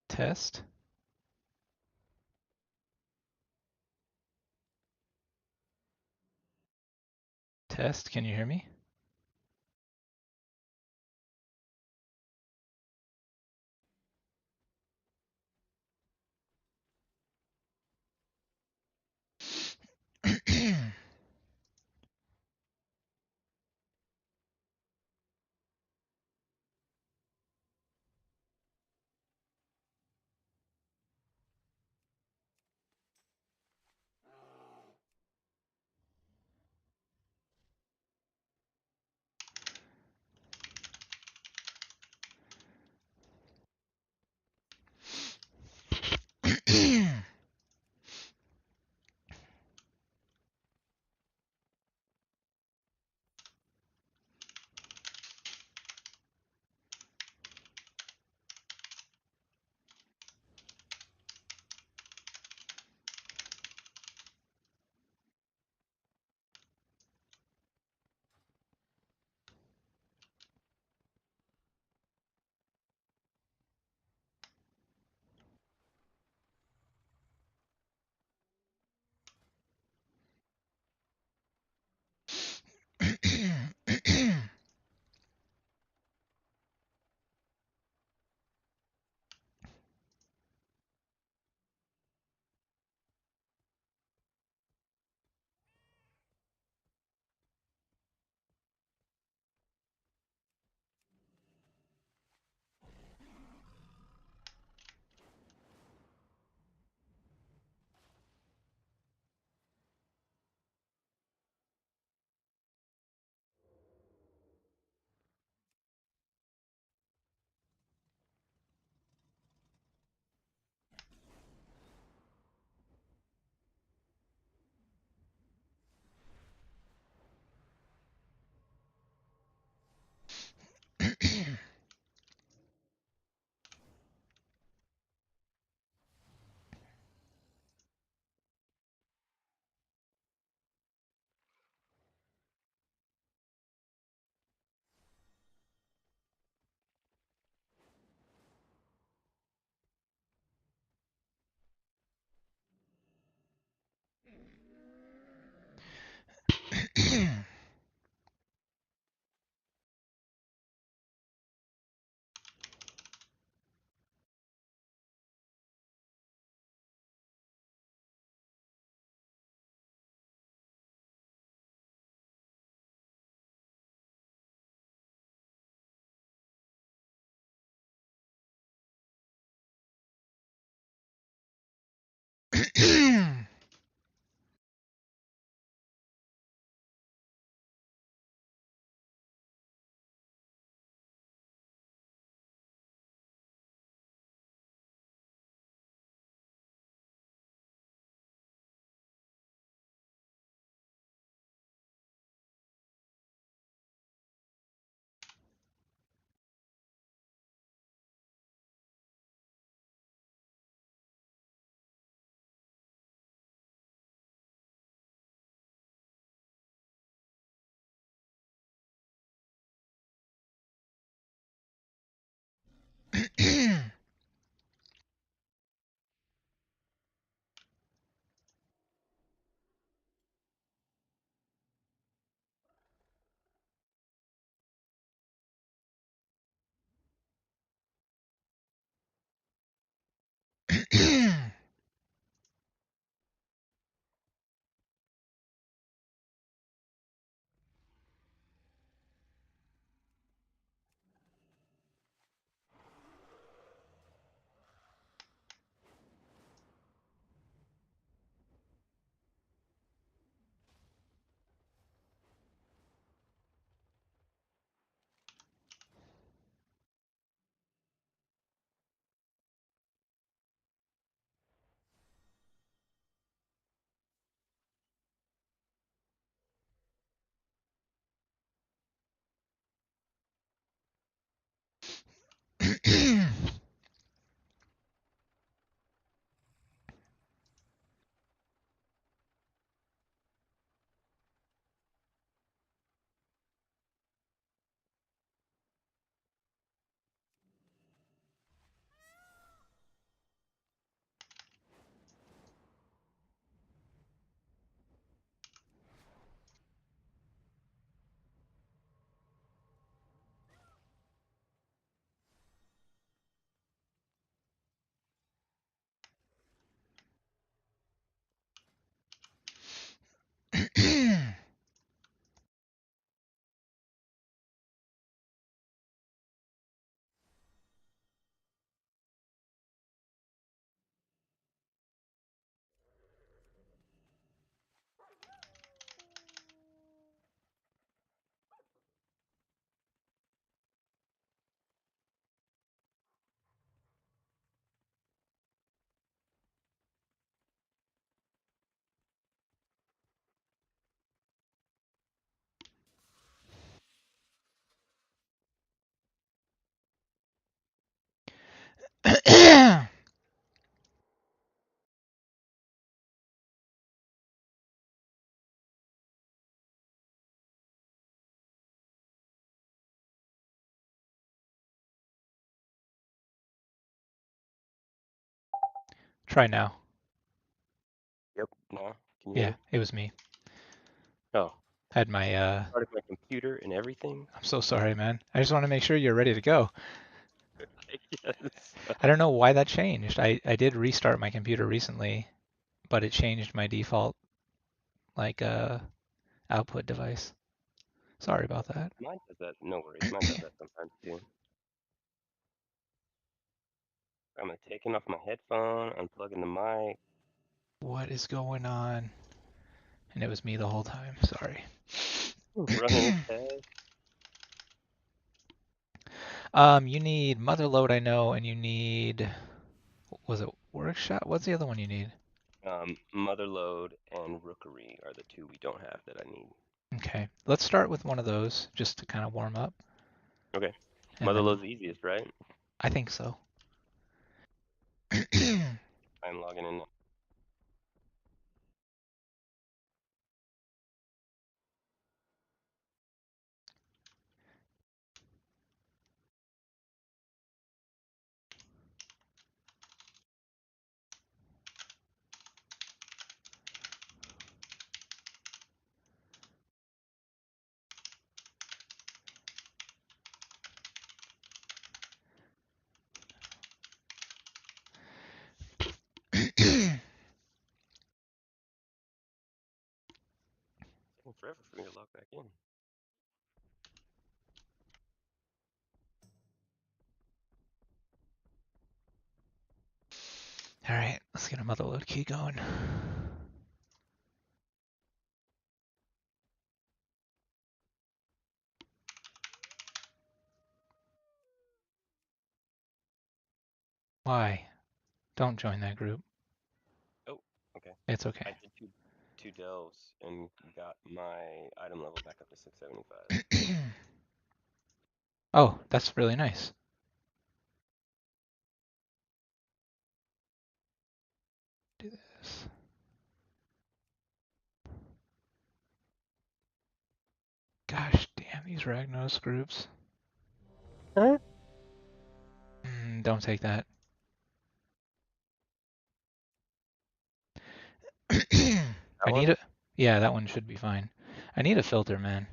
Test. Test, can you hear me? Try now. Yep. Now, can you hear Yeah, me? it was me. Oh, I had my started my computer and everything. I'm so sorry, man. I just want to make sure you're ready to go. Yes. I don't know why that changed. I did restart my computer recently, but it changed my default like output device. Sorry about that. Mine does that. No worries. Mine does that sometimes too. I'm taking off my headphone, unplugging the mic, What is going on? And it was me the whole time. Sorry. running a test. You need Motherload, I know, and you need, was it Workshop? What's the other one you need? Motherload and Rookery are the two we don't have that I need. Okay, let's start with one of those just to kind of warm up, Okay. and then Motherload's easiest, right? I think so. I'm logging in now. It's taking forever for me to log back in. All right, let's get a Motherload key going. Why? Don't join that group. Oh, okay. It's okay. I did two delves and got my item level back up to 675. Oh, that's really nice. Do this. Gosh damn these Ragnos groups. Huh? Don't take that. That I need one? a. Yeah, that one should be fine. I need a filter, man.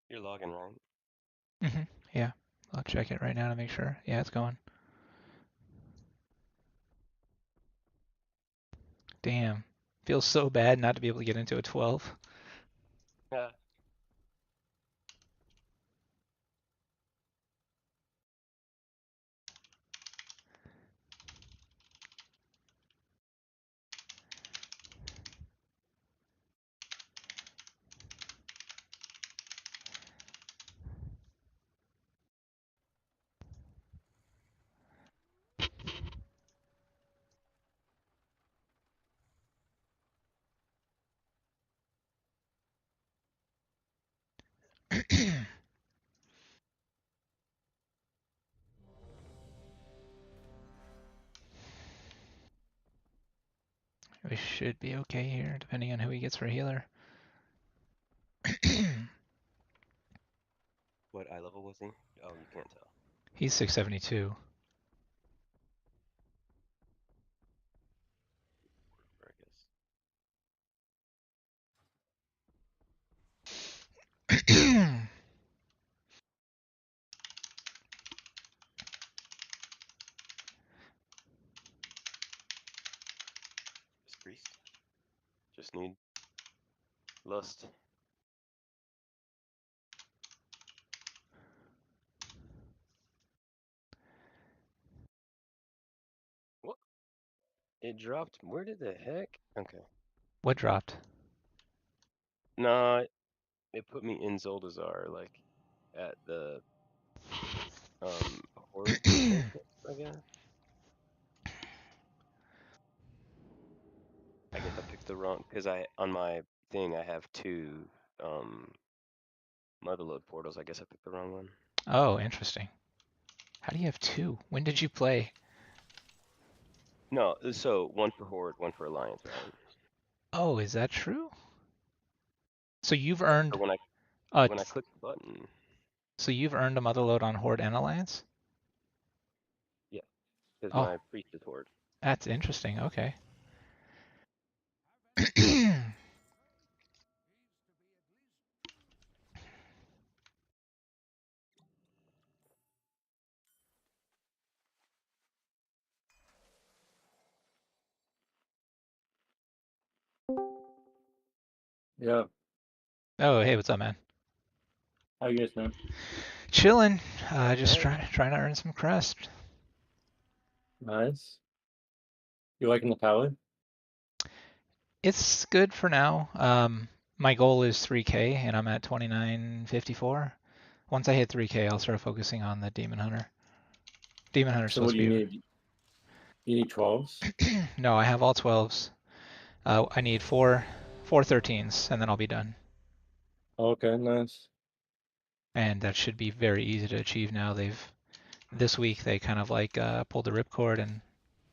You're logging, right? Yeah, I'll check it right now to make sure. Yeah, it's going. Damn. Feels so bad not to be able to get into a 12. Yeah. We should be okay here, depending on who he gets for healer. What eye level was he? Oh, you can't tell. He's 672. I guess. Just priest. Just need lust. What? It dropped. Where did the heck? Okay. What dropped? No, They put me in Zoldazar, like, at the, horde focus, I guess. I guess I picked the wrong, because on my thing, I have two, Motherload portals. I guess I picked the wrong one. Oh, interesting. How do you have two? When did you play? No, so one for Horde, one for Alliance, right? Oh, is that true? So you've So earned when I uh when I click the button, so you've earned a motherload on Horde and Alliance? yeah, because Oh, my priest is Horde. that's interesting. Okay. Yeah. Oh, hey, what's up, man? How you guys doing? Chilling. Not Just bad. trying to earn some crest. Nice. You liking the palette? It's good for now. My goal is 3K, and I'm at 2954. Once I hit 3K, I'll start focusing on the Demon Hunter. Demon Hunter's So what supposed do to you be. need? You need 12s? No, I have all 12s. I need four 13s, and then I'll be done. Okay, nice. And that should be very easy to achieve now. This week they kind of like pulled the ripcord, and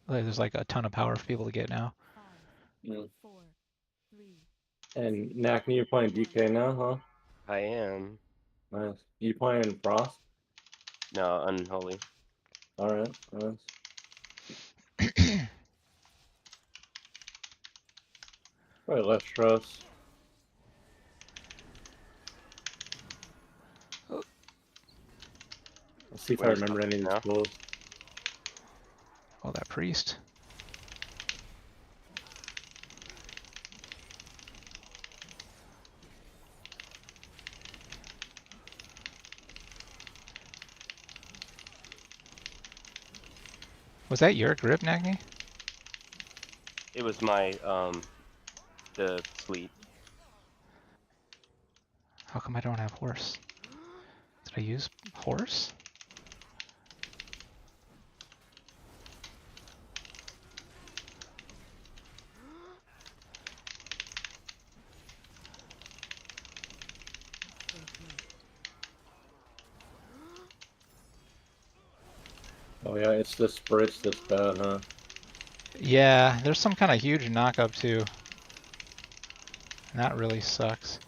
there's like a ton of power for people to get now. Mm. 4, 3, And Nackney, you're playing DK now, huh? I am. Nice. You playing Frost? No, Unholy. Alright, nice. Probably less trust. Let's see if I Winter's remember any of these now. tools. Oh, that priest. Was that your grip, Nagni? It was my the sleep. How come I don't have horse? Did I use horse? Oh yeah, it's the spritz that's bad, huh? Yeah, there's some kind of huge knock-up too. And that really sucks.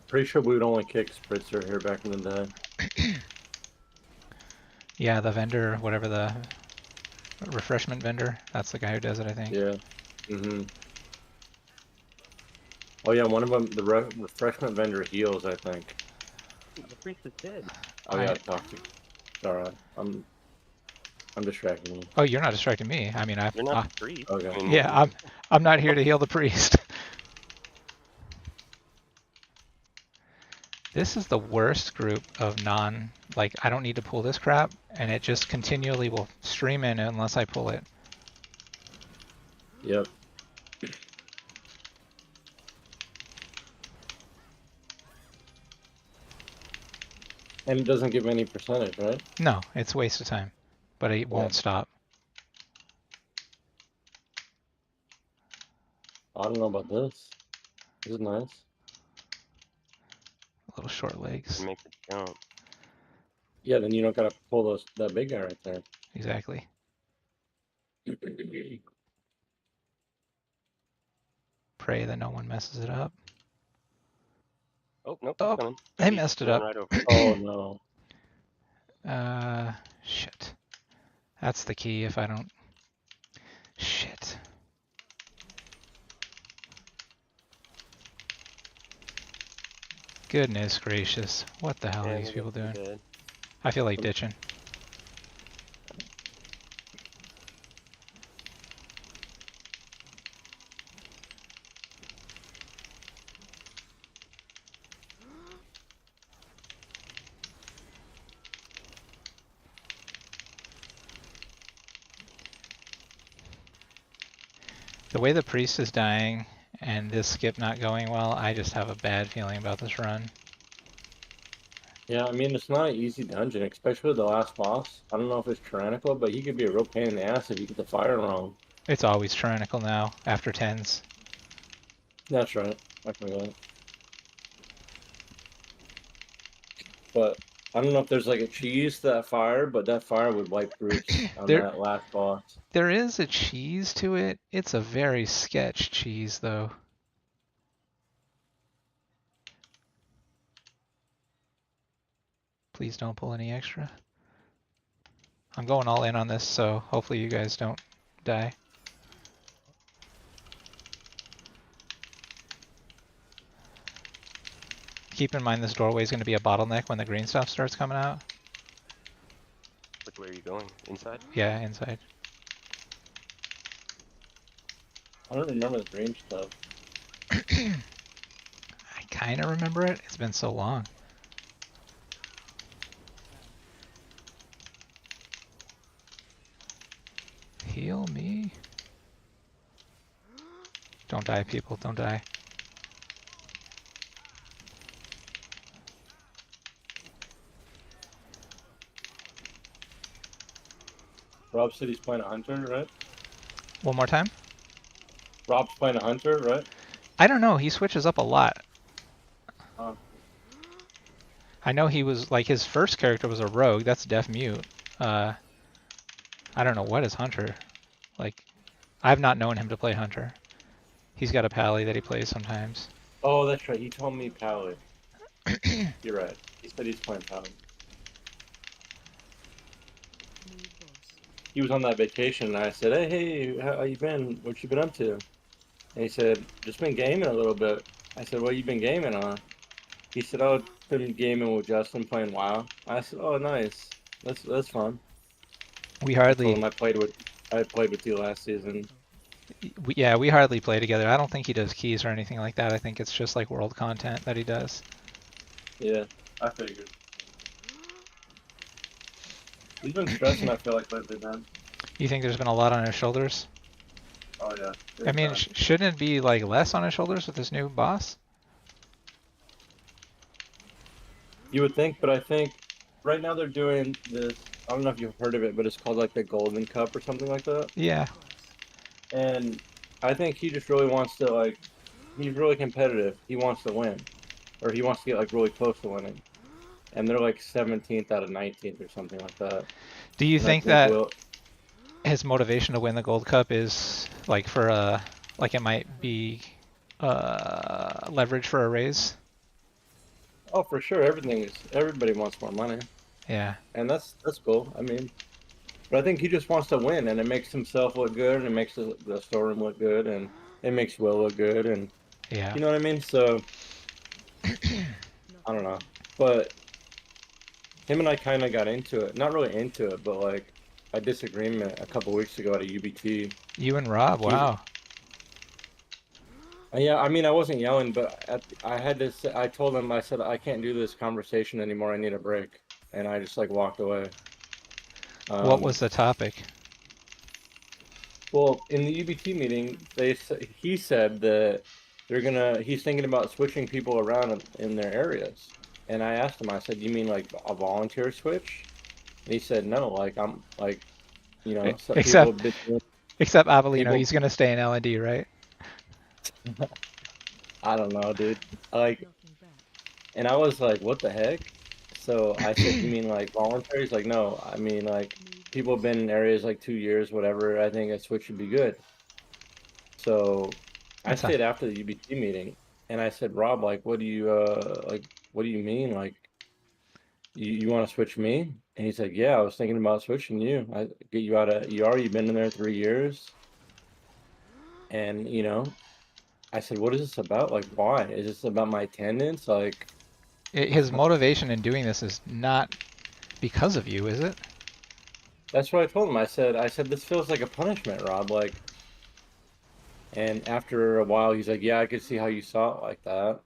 Pretty sure we would only kick Spritzer here back in the day. Yeah, the vendor, whatever the refreshment vendor, that's the guy who does it, I think. Yeah. Mm-hmm. Oh yeah, one of them, the refreshment vendor heals, I think. The priest is dead. Oh yeah, toxic. Alright, I'm distracting you. Oh, you're not distracting me. I mean, You're not the priest. Okay. I mean, yeah, I'm not here to heal the priest. This is the worst group of like, I don't need to pull this crap, and it just continually will stream in unless I pull it. Yep. And it doesn't give any percentage, right? No, it's a waste of time, but it Yeah. won't stop. I don't know about this. This is nice. Little short legs. make the jump. Yeah, then you don't gotta pull that big guy right there. Exactly. Pray that no one messes it up. Oh nope, it's Oh, coming. I He's messed it running up. right over it. Oh no. Shit. That's the key if I don't... Shit. Goodness gracious. What the hell are Yeah, these maybe people I'm doing? dead. I feel like ditching. The way the priest is dying and this skip not going well, I just have a bad feeling about this run. Yeah, I mean, it's not an easy dungeon, especially with the last boss. I don't know if it's tyrannical, but he could be a real pain in the ass if you get the fire wrong. It's always tyrannical now, after 10s. That's right. I forgot. But I don't know if there's like a cheese to that fire, but that fire would wipe groups on There, that last boss. there is a cheese to it. It's a very sketch cheese, though. Please don't pull any extra. I'm going all in on this, so hopefully you guys don't die. Keep in mind this doorway is going to be a bottleneck when the green stuff starts coming out. Which way are you going? Inside? Yeah, inside. I don't remember the dream stuff. I kind of remember it. It's been so long. Heal me. Don't die, people. Don't die. Rob said he's playing a hunter, right? One more time. Rob's playing a hunter, right? I don't know. He switches up a lot. Oh. I know he was, like, his first character was a rogue. That's deaf mute. I don't know what is hunter. Like, I've not known him to play hunter. He's got a pally that he plays sometimes. Oh, that's right. He told me Pally. You're right. He said he's playing Pally. He was on that vacation, and I said, hey, how you been? What you been up to? And he said, just been gaming a little bit. I said, what you been gaming on? He said, oh, been gaming with Justin, playing WoW. I said, oh, nice. That's fun. We I told hardly, him I played with you last season. yeah, we hardly play together. I don't think he does keys or anything like that. I think it's just like world content that he does. Yeah, I figured. He's been stressing, I feel like, lately, man. You think there's been a lot on his shoulders? Oh, yeah. I mean, shouldn't it be like less on his shoulders with this new boss? You would think, but I think right now they're doing this. I don't know if you've heard of it, but it's called like the Golden Cup or something like that. Yeah. And I think he just really wants to like, he's really competitive. He wants to win, or he wants to get like really close to winning. And they're like 17th out of 19th or something like that. Do you And think that his motivation to win the Gold Cup is like for like it might be leverage for a raise? Oh, for sure, everybody wants more money, Yeah. and that's cool. I mean, but I think he just wants to win, and it makes himself look good, and it makes the storeroom look good, and it makes Will look good, and Yeah. you know what I mean. So I don't know, but him and I kind of got into it. Not really into it, but like a disagreement a couple weeks ago at a UBT. You and Rob, wow. Yeah, I mean, I wasn't yelling, but I had to say, I told him, I said, I can't do this conversation anymore. I need a break. And I just like walked away. What was the topic? Well, in the UBT meeting, he said that he's thinking about switching people around in their areas. And I asked him, I said, you mean like a volunteer switch? And he said, no, like I'm like, you know, some Except people Avelino, he's gonna stay in L&D, right? I don't know, dude. Like, and I was like, what the heck? So I said, you mean like voluntary? He's like, no, I mean like people have been in areas like 2 years, whatever. I think a switch would be good. So I stayed after the UBT meeting, and I said, Rob, like, what do you what do you mean? Like, you want to switch me? And he's like, yeah, I was thinking about switching you. I get you out of ER. You've been in there 3 years, and you know, I said, what is this about? Like, why? Is this about my attendance? Like, his motivation in doing this is not because of you, is it? that's what I told him. I said, this feels like a punishment, Rob. Like, and after a while, he's like, yeah, I could see how you saw it like that.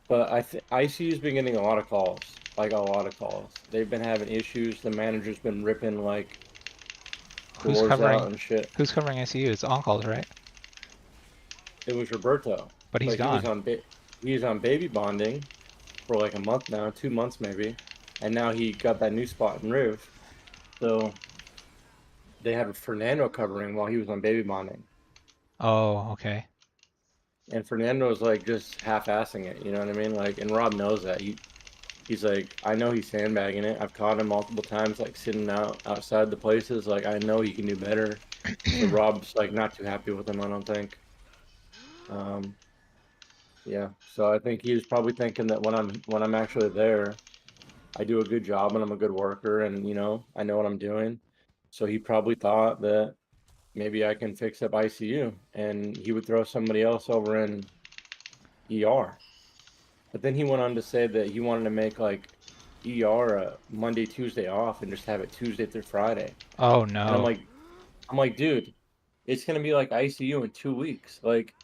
But ICU's been getting a lot of calls, like a lot of calls. They've been having issues. The manager's been ripping like Who's doors covering out and shit. Who's covering ICU? It's on calls, right? It was Roberto, But he's but he was gone. on baby bonding for like a month now, 2 months maybe, and now he got that new spot in Riv. So they had Fernando covering while he was on baby bonding, Oh, okay. and Fernando was like just half-assing it. You know what I mean? Like, and Rob knows that. He's like, I know he's sandbagging it. I've caught him multiple times, like sitting outside the places. Like, I know he can do better. So Rob's like not too happy with him, I don't think. Um, yeah. So I think he was probably thinking that when I'm actually there, I do a good job and I'm a good worker and I know what I'm doing. So he probably thought that maybe I can fix up ICU and he would throw somebody else over in ER. But then he went on to say that he wanted to make like ER a Monday, Tuesday off and just have it Tuesday through Friday. Oh And I'm no. like, I'm like, dude, it's gonna be like ICU in 2 weeks. Like,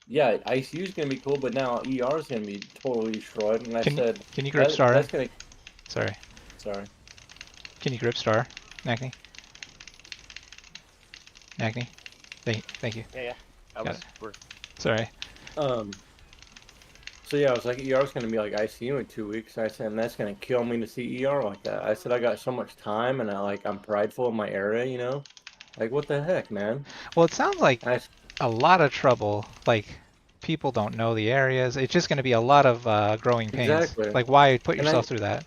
yeah, ICU is gonna be cool, but now ER is gonna be totally destroyed. And I Can said can you grip that star? that's gonna. Sorry. Sorry. Can you grip star, Nagni? Nagni? Thank you. Yeah. I Got it. was. We're. Sorry. Um. So yeah, I was like, ER is gonna be like ICU in 2 weeks. I said, and that's gonna kill me to see ER like that. I said, I got so much time, and I'm prideful in my area, Like, what the heck, man? Well, it sounds like And a lot of trouble. Like people don't know the areas. It's just going to be a lot of growing pains. exactly, Like why put and yourself through that?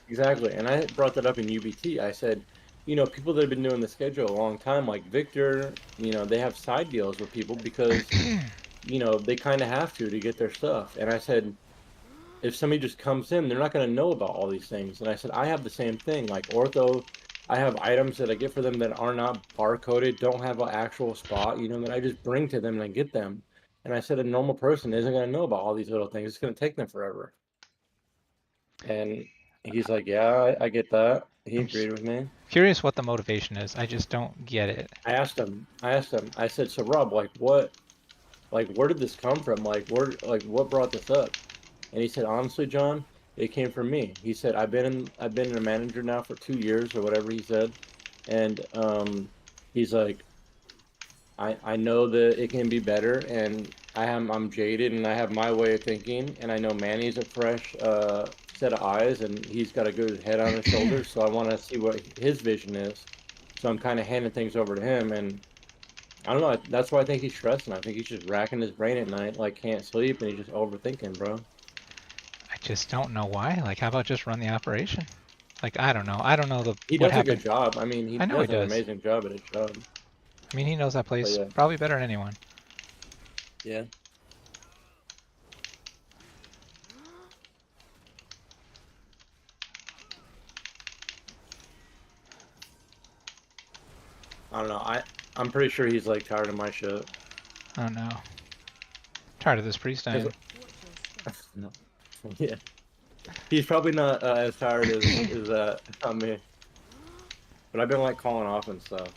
I brought that up in UBT. I said, people that have been doing the schedule a long time, like Victor, they have side deals with people because they kind of have to get their stuff. And I said, if somebody just comes in, they're not going to know about all these things. And I said, I have the same thing. Like ortho, I have items that I get for them that are not barcoded, don't have an actual spot, that I just bring to them and I get them. And I said, a normal person isn't going to know about all these little things. It's going to take them forever. And he's like, yeah, I get that. He I'm agreed with me. curious what the motivation is. I just don't get it. I said, so Rob, where did this come from? What brought this up? And he said, honestly, John, it came from me. He said, I've been a manager now for 2 years or whatever he said. And he's like, I know that it can be better and I'm jaded and I have my way of thinking and I know Manny's a fresh set of eyes and he's got a good head on his shoulders, so I want to see what his vision is. So I'm kind of handing things over to him and I don't know, that's why I think he's stressing. I think he's just racking his brain at night, like can't sleep and he's just overthinking, bro. I just don't know why. Like how about just run the operation? Like I don't know. I don't know He what does a good happened. job. I mean, he I know he does an does. amazing job at his job. I mean, he knows that But place yeah. probably better than anyone. Yeah. I don't know. I'm pretty sure he's like tired of my shit. I don't know. Tired of this Cause pre-stein. no. Yeah. He's probably not as tired as on me. But I've been like calling off and stuff.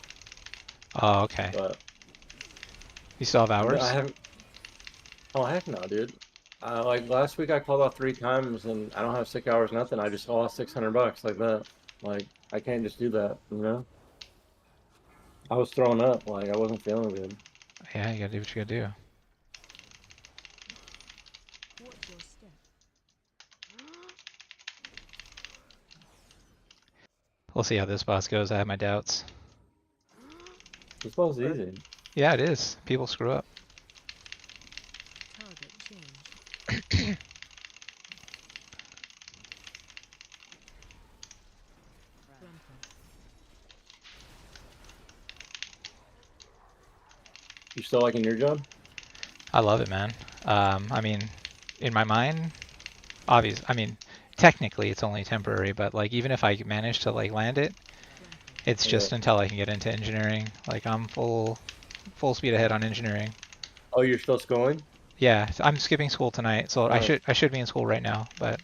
Oh, okay. But You still have I hours? haven't. Oh heck no, dude. Like last week I called off 3 times and I don't have 6 hours, nothing. I just lost $600 like that. Like I can't just do that. I was throwing up. Like I wasn't feeling good. Yeah, you gotta do what you gotta do. We'll see how this boss goes. I have my doubts. This was easy. Yeah, it is. People screw up. You still liking your job? I love it, man. I mean, in my mind, obvious. I mean, technically it's only temporary, but like even if I manage to like land it, it's Yeah. just until I can get into engineering. Like I'm full speed ahead on engineering. Oh, you're still schooling? Yeah, I'm skipping school tonight, so I Nice. should be in school right now, but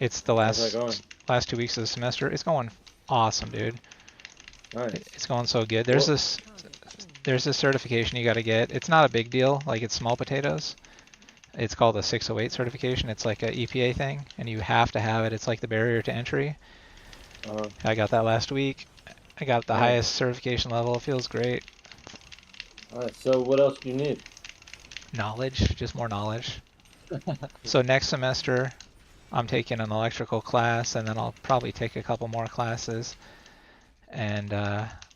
it's the How's that going? last 2 weeks of the semester. It's going awesome, dude. Nice. It's going so good. What? There's this certification you got to get. It's not a big deal, like it's small potatoes. It's called a 608 certification. It's like a EPA thing, and you have to have it. It's like the barrier to entry. I got that last week. I got the highest Nice. certification level. It feels great. All right. So what else do you need? Knowledge, just more knowledge. So next semester, I'm taking an electrical class, and then I'll probably take a couple more classes. And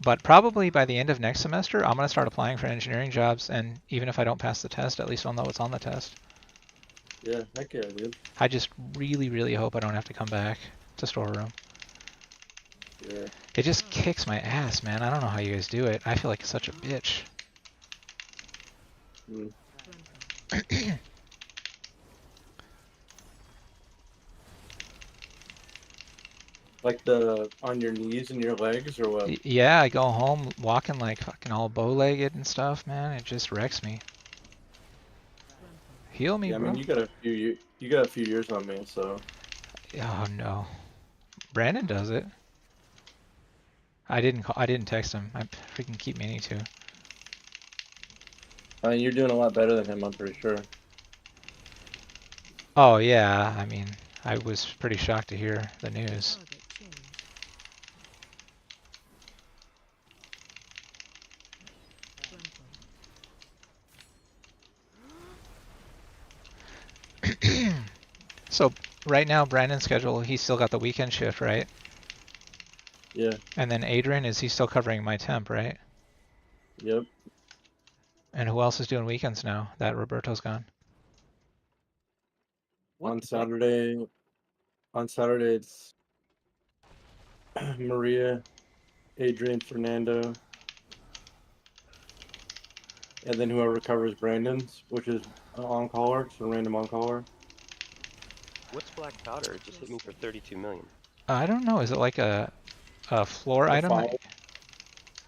but probably by the end of next semester, I'm gonna start applying for engineering jobs. And even if I don't pass the test, at least I'll know what's on the test. Yeah, heck yeah, dude. I just really, really hope I don't have to come back to storeroom. Yeah. It just kicks my ass, man. I don't know how you guys do it. I feel like such a bitch. Mm. Like the on your knees and your legs or what? Yeah, I go home walking like fucking all bow-legged and stuff, man. It just wrecks me. Heal me, Yeah, I mean bro. you got a few years on me, so Oh no. Brandon does it. I didn't text him. I freaking keep meaning to. I mean you're doing a lot better than him, I'm pretty sure. Oh yeah, I mean, I was pretty shocked to hear the news. So right now, Brandon's schedule, he's still got the weekend shift, right? Yeah. And then Adrian, is he still covering my temp, right? Yep. And who else is doing weekends now that Roberto's gone? What On the heck? Saturday it's Maria, Adrian, Fernando, and then whoever covers Brandon's, which is an on-caller, so a random on-caller. What's black powder? It just hit me for 32 million. I don't know. Is it like a floor The item? five,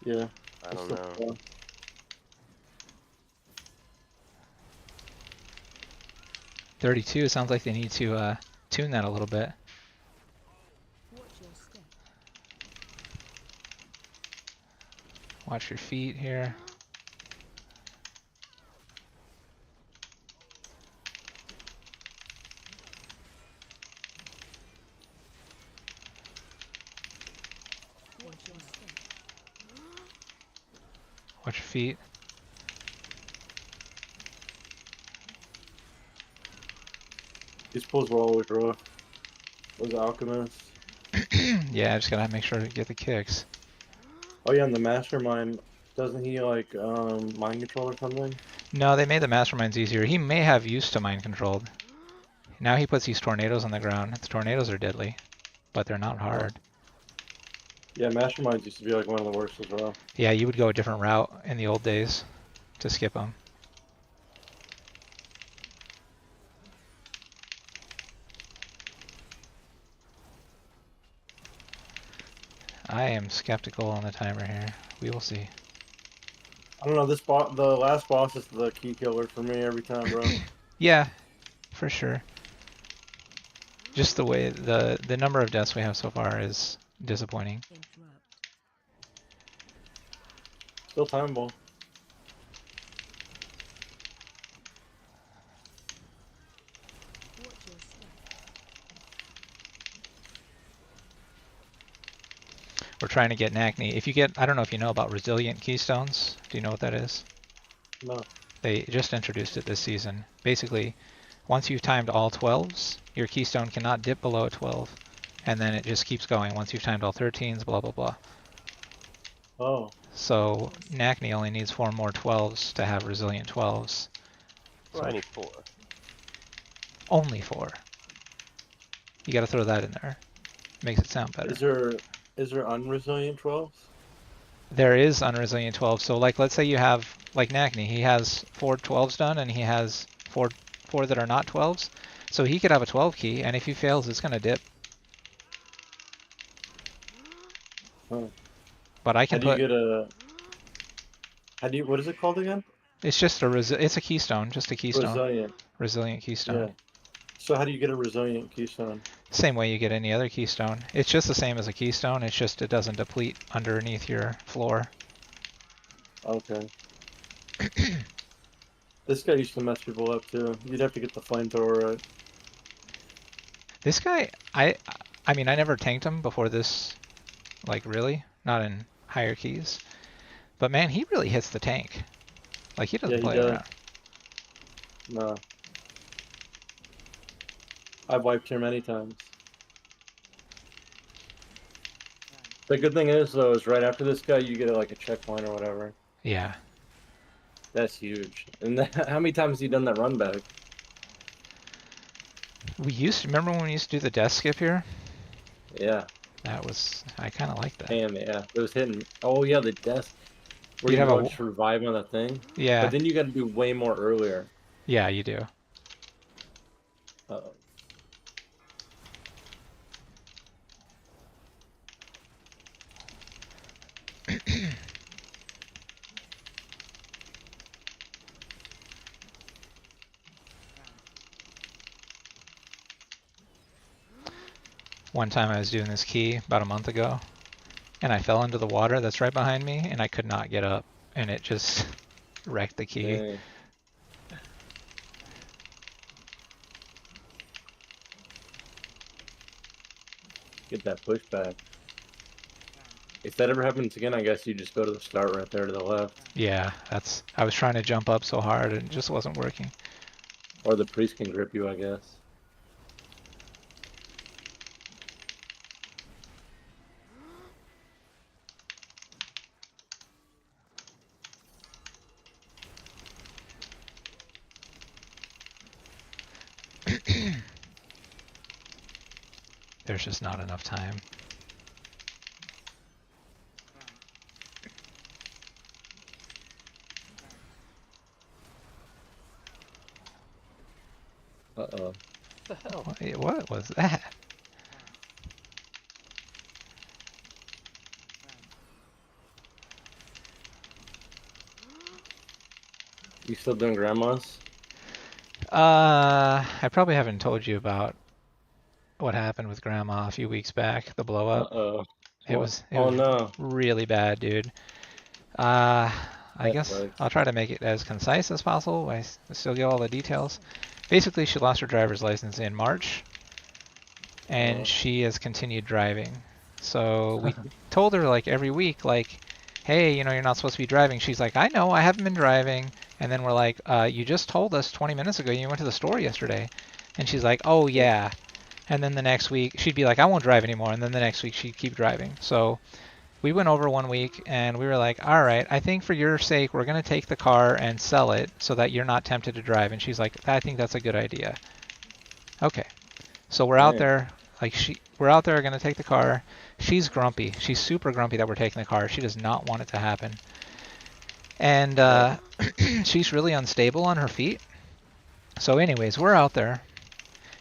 yeah. I It's don't the know. 32. Sounds like they need to tune that a little bit. Watch your feet here. Watch your feet. These pulls were always rough. Those alchemists. Yeah, I just gotta make sure to get the kicks. Oh yeah, and the mastermind, doesn't he like mind control or something? No, they made the masterminds easier. He may have used to mind controlled. Now he puts these tornadoes on the ground. The tornadoes are deadly, but they're not Oh. hard. Yeah, masterminds used to be like one of the worst as well. Yeah, you would go a different route in the old days to skip them. I am skeptical on the timer here. We will see. I don't know, this boss, the last boss is the key killer for me every time, bro. Yeah, for sure. Just the way the number of deaths we have so far is disappointing. Still timeable. We're trying to get Nacne. If you get, I don't know if you know about resilient keystones. Do you know what that is? No. They just introduced it this season. Basically, once you've timed all 12s, your keystone cannot dip below a 12. And then it just keeps going. Once you've timed all 13s, blah, blah, blah. Oh. So Nacne only needs 4 more 12s to have resilient 12s. Well, I need 4. Only 4. You gotta throw that in there. Makes it sound better. Is there unresilient 12s? There is unresilient 12. So like let's say you have like Nacne, he has 4 12s done and he has 4 that are not 12s. So he could have a 12 key and if he fails it's gonna dip. Huh. But I can put what is it called again? it's just it's a keystone, just a keystone. Resilient. Resilient keystone. Yeah. So how do you get a resilient keystone? Same way you get any other keystone. It's just the same as a keystone, it's just it doesn't deplete underneath your floor. Okay. This guy used to mess people up too. You'd have to get the flamethrower right. This guy, I mean, I never tanked him before this, like really, not in higher keys. But man, he really hits the tank. Like he Yeah, doesn't he play does. around. No. I've wiped here many times. The good thing is, though, is right after this guy, you get like a checkpoint or whatever. Yeah. That's huge. And how many times has he done that run back? We used to remember when we used to do the death skip here. Yeah. That was I kind of liked that. Damn, yeah. It was hitting. Oh, yeah, the death where You'd you have go a just revive on that thing. But yeah, then you got to do way more earlier. yeah, you do. Uh-oh. One time I was doing this key about a month ago, and I fell into the water that's right behind me, and I could not get up, and it just wrecked the key. Dang. Get that pushback. If that ever happens again, I guess you just go to the start right there to the left. Yeah, that's. I was trying to jump up so hard, and it just wasn't working. Or the priest can grip you, I guess. There's just not enough time. Uh-oh. What the hell? Wait, what was that? You still doing grandma's? I probably haven't told you about what happened with Grandma a few weeks back, the blow up. Uh-oh. It What? was it Oh, was no. really bad, dude. Uh, I That guess sucks. I'll try to make it as concise as possible. I still get all the details. Basically, she lost her driver's license in March, and she has continued driving. So we told her like every week, like, hey, you know, you're not supposed to be driving. She's like, I know, I haven't been driving. And then we're like, you just told us 20 minutes ago you went to the store yesterday. And she's like, oh yeah. And then the next week she'd be like, I won't drive anymore. And then the next week she'd keep driving. So we went over one week and we were like, all right, I think for your sake, we're going to take the car and sell it so that you're not tempted to drive. And she's like, I think that's a good idea. Okay. So we're out Dang. there, like we're out there going to take the car. She's grumpy. She's super grumpy that we're taking the car. She does not want it to happen. And Yeah. she's really unstable on her feet. So anyways, we're out there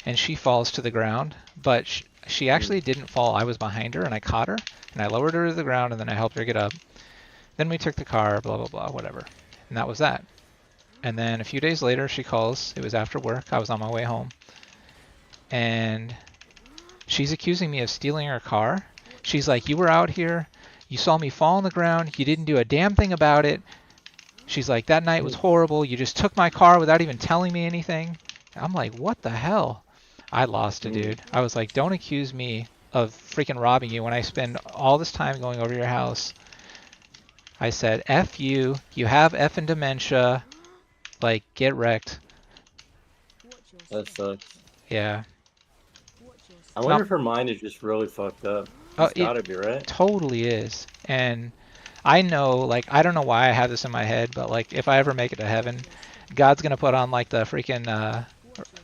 and she falls to the ground, but she actually didn't fall. I was behind her and I caught her and I lowered her to the ground and then I helped her get up. Then we took the car, blah, blah, blah, whatever. And that was that. And then a few days later, she calls. It was after work. I was on my way home. And she's accusing me of stealing her car. She's like, you were out here. You saw me fall on the ground. You didn't do a damn thing about it. She's like, that night was horrible. You just took my car without even telling me anything. I'm like, what the hell? I lost it, dude. I was like, don't accuse me of freaking robbing you when I spend all this time going over your house. I said, F you. You have effing dementia. Like, get wrecked. That sucks. Yeah. I wonder if her mind is just really fucked up. Oh, It's gotta be, right? totally is. And I know, like, I don't know why I have this in my head, but like, if I ever make it to heaven, God's gonna put on like the freaking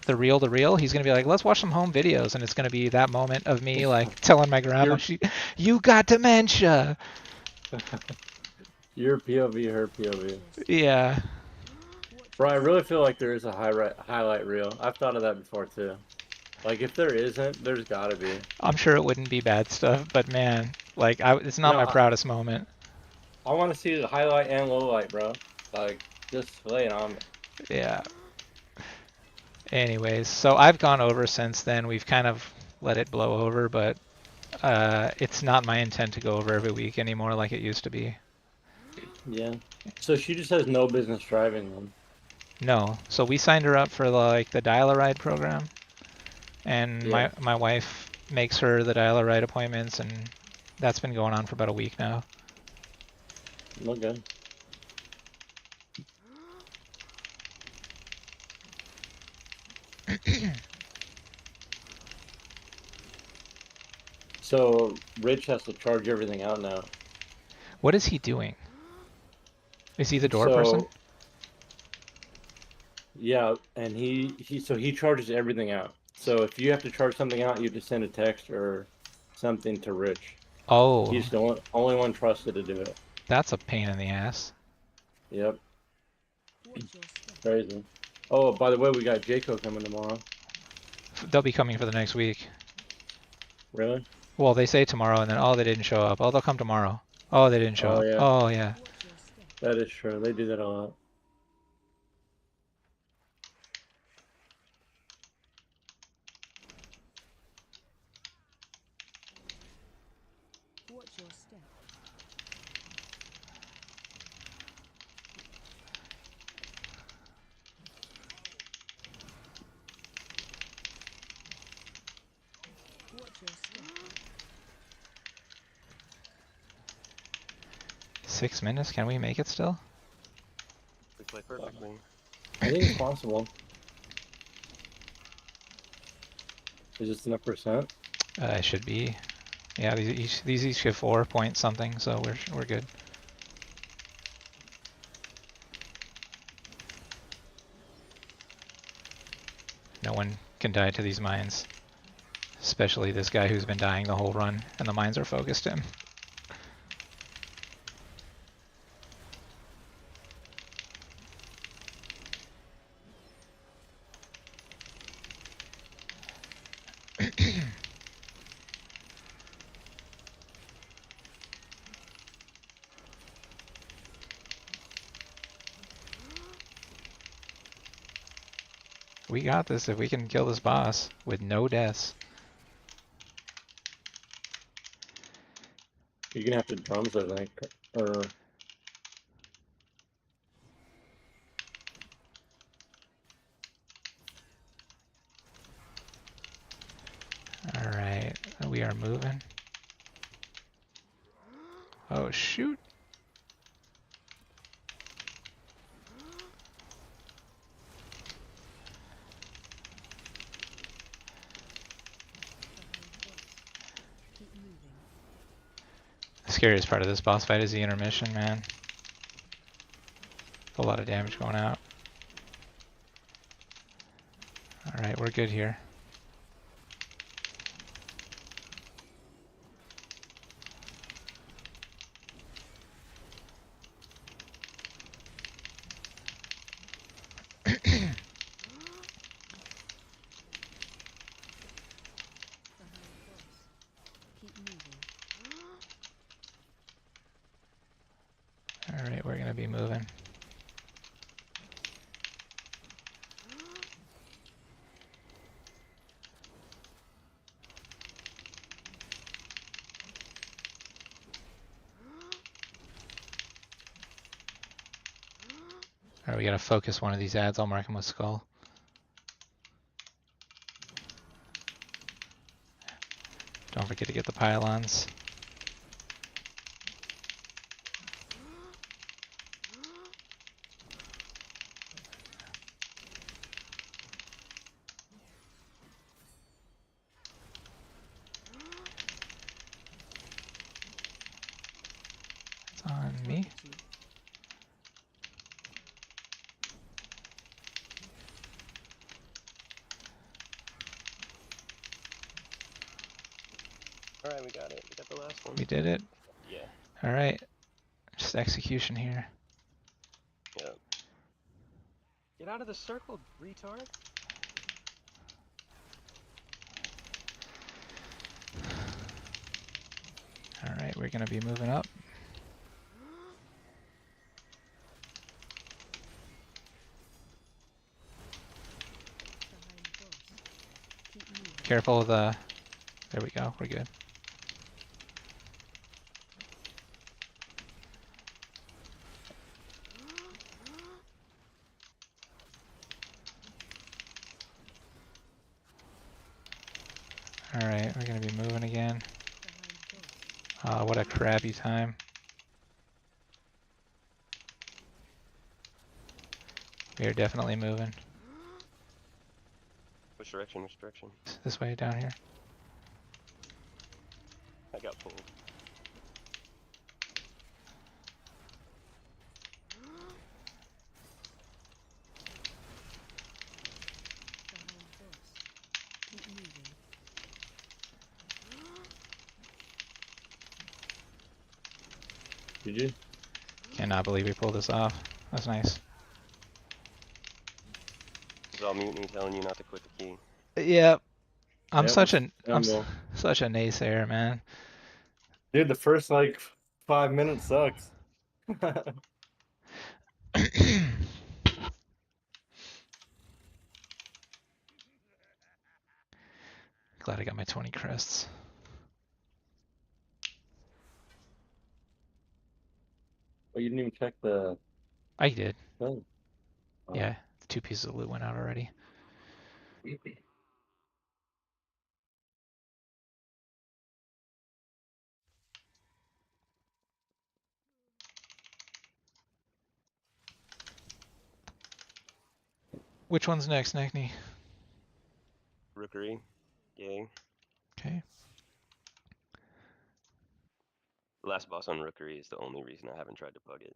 the reel. He's gonna be like, let's watch some home videos, and it's gonna be that moment of me like telling my grandma, you got dementia. Your POV, her POV. Yeah. Bro, I really feel like there is a highlight reel. I've thought of that before too. Like, if there isn't, there's gotta be. I'm sure it wouldn't be bad stuff, but man, like, it's not my proudest moment. I want to see the highlight and low light, bro. Like, just lay it on me. Yeah. Anyways, so I've gone over since then. We've kind of let it blow over, but it's not my intent to go over every week anymore like it used to be. Yeah. So she just has no business driving then. No. So we signed her up for like the dial-a-ride program, and my wife makes her the dial-a-ride appointments, and that's been going on for about a week now. Okay. So Rich has to charge everything out now. What is he doing? Is he the door person? So yeah, and he charges everything out. So if you have to charge something out, you have to send a text or something to Rich. Oh, He's the only one trusted to do it. that's a pain in the ass. Yep, crazy. Oh, by the way, we got Jayco coming tomorrow. They'll be coming for the next week. Really? Well, they say tomorrow, and then oh, they didn't show up. Oh, they'll come tomorrow. Oh, they didn't show Oh up. yeah, Oh yeah. that is true. They do that a lot. Watch your step. 6 minutes? Can we make it still? We play perfectly. I think it's possible. Is this enough percent? It should be. Yeah, these each give 4 point something, so we're good. No one can die to these mines. Especially this guy who's been dying the whole run, and the mines are focused him. We got this if we can kill this boss with no deaths. You're gonna have to drums, I think, or Alright, we are moving. Oh shoot. The scariest part of this boss fight is the intermission, man. A lot of damage going out. Alright, we're good here. Alright, we're gonna be moving. Alright, we gotta focus one of these ads. I'll mark him with skull. Don't forget to get the pylons. It's on me. Alright, we got it. We got the last one. We did it. Yeah. Alright. Just execution here. Yep. Get out of the circle, retard. Alright, we're gonna be moving up. Careful of the... There we go, we're good. Alright, we're gonna be moving again. What a crappy time. We are definitely moving. Which direction? Which direction? This way down here. I got pulled. Did you? Cannot believe we pulled this off. That's nice. This is all mutiny telling you not to quit the key. Yep. I'm Yep, such an well. such a naysayer, man. Dude, the first like 5 minutes sucks. Glad I got my 20 crests. Well, you didn't even check the I did. thing. Yeah, 2 pieces of loot went out already. Which one's next, Nackney? Rookery. Yay. Okay. The last boss on Rookery is the only reason I haven't tried to bug it.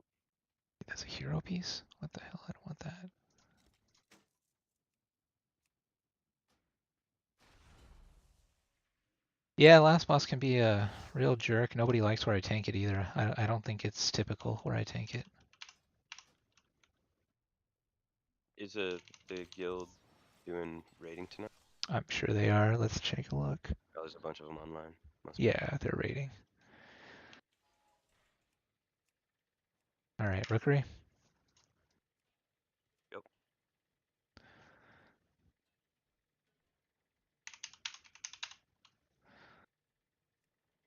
That's a hero piece? What the hell? I don't want that. Yeah, last boss can be a real jerk. Nobody likes where I tank it either. I don't think it's typical where I tank it. Is the guild doing raiding tonight? I'm sure they are. Let's take a look. Oh, there's a bunch of them online. Must be. Yeah, they're raiding. All right, Rookery. Yep.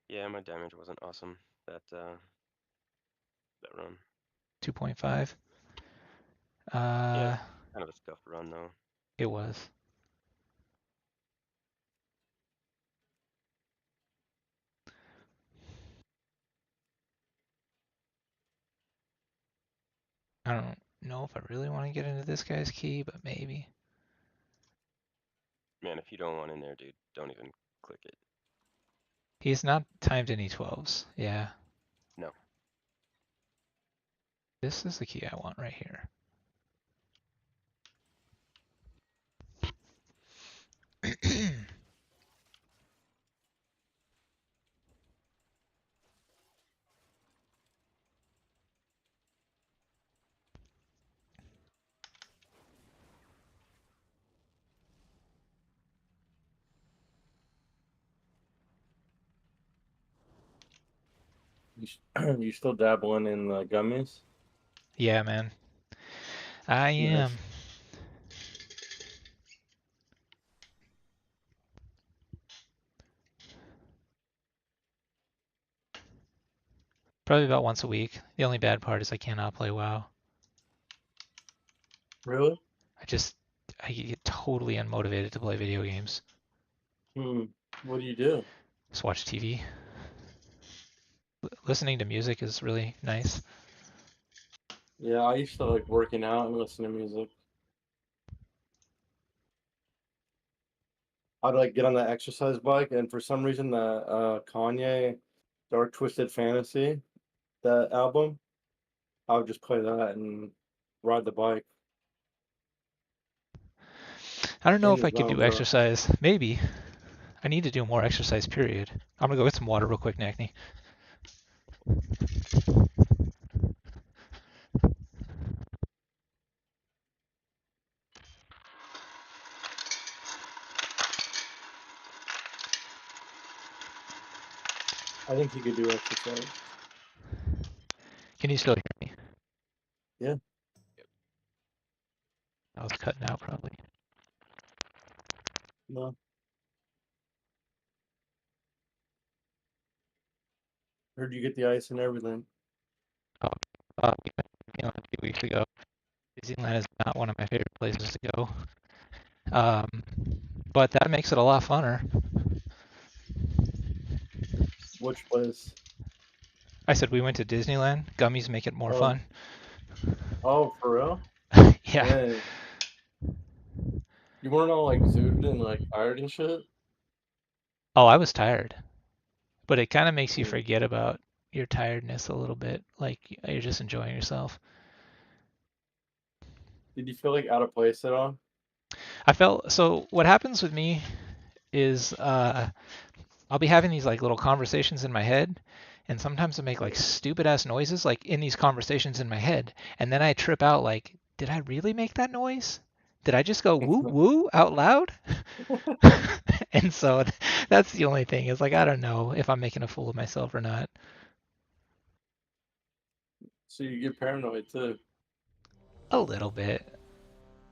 Yeah, my damage wasn't awesome that run. 2.5. Yeah, kind of a scuffed run though. It was. I don't know if I really want to get into this guy's key, but maybe. Man, if you don't want in there, dude, don't even click it. He's not timed any 12s. Yeah. No. This is the key I want right here. You still dabbling in the gummies? Yeah, man. I am. Nice. Probably about once a week. The only bad part is I cannot play WoW. Really? I get totally unmotivated to play video games. What do you do? Just watch TV. Listening to music is really nice. Yeah, I used to like working out and listen to music. I'd like get on the exercise bike, and for some reason, the Kanye Dark Twisted Fantasy, that album, I would just play that and ride the bike I don't know in if the I could zone, do bro. exercise. Maybe. I need to do more exercise, period. I'm gonna go get some water real quick, Nackney. I think you could do exercise. Can you still hear me? Yeah. I was cutting out probably. No. Heard you get the ice and everything. Oh, a few weeks ago. Disneyland is not one of my favorite places to go. But that makes it a lot funner. Which place? I said we went to Disneyland. Gummies make it more Oh, fun. oh, for real? Yeah. Dang. You weren't all like zooted and like tired and shit? Oh, I was tired, but it kind of makes you Mm. forget about your tiredness a little bit. Like you're just enjoying yourself. Did you feel like out of place at all? I felt so. What happens with me is I'll be having these like little conversations in my head, and sometimes I make like stupid ass noises like in these conversations in my head, and then I trip out like, did I really make that noise? Did I just go woo woo out loud? And so that's the only thing is like I don't know if I'm making a fool of myself or not. So you get paranoid too. A little bit.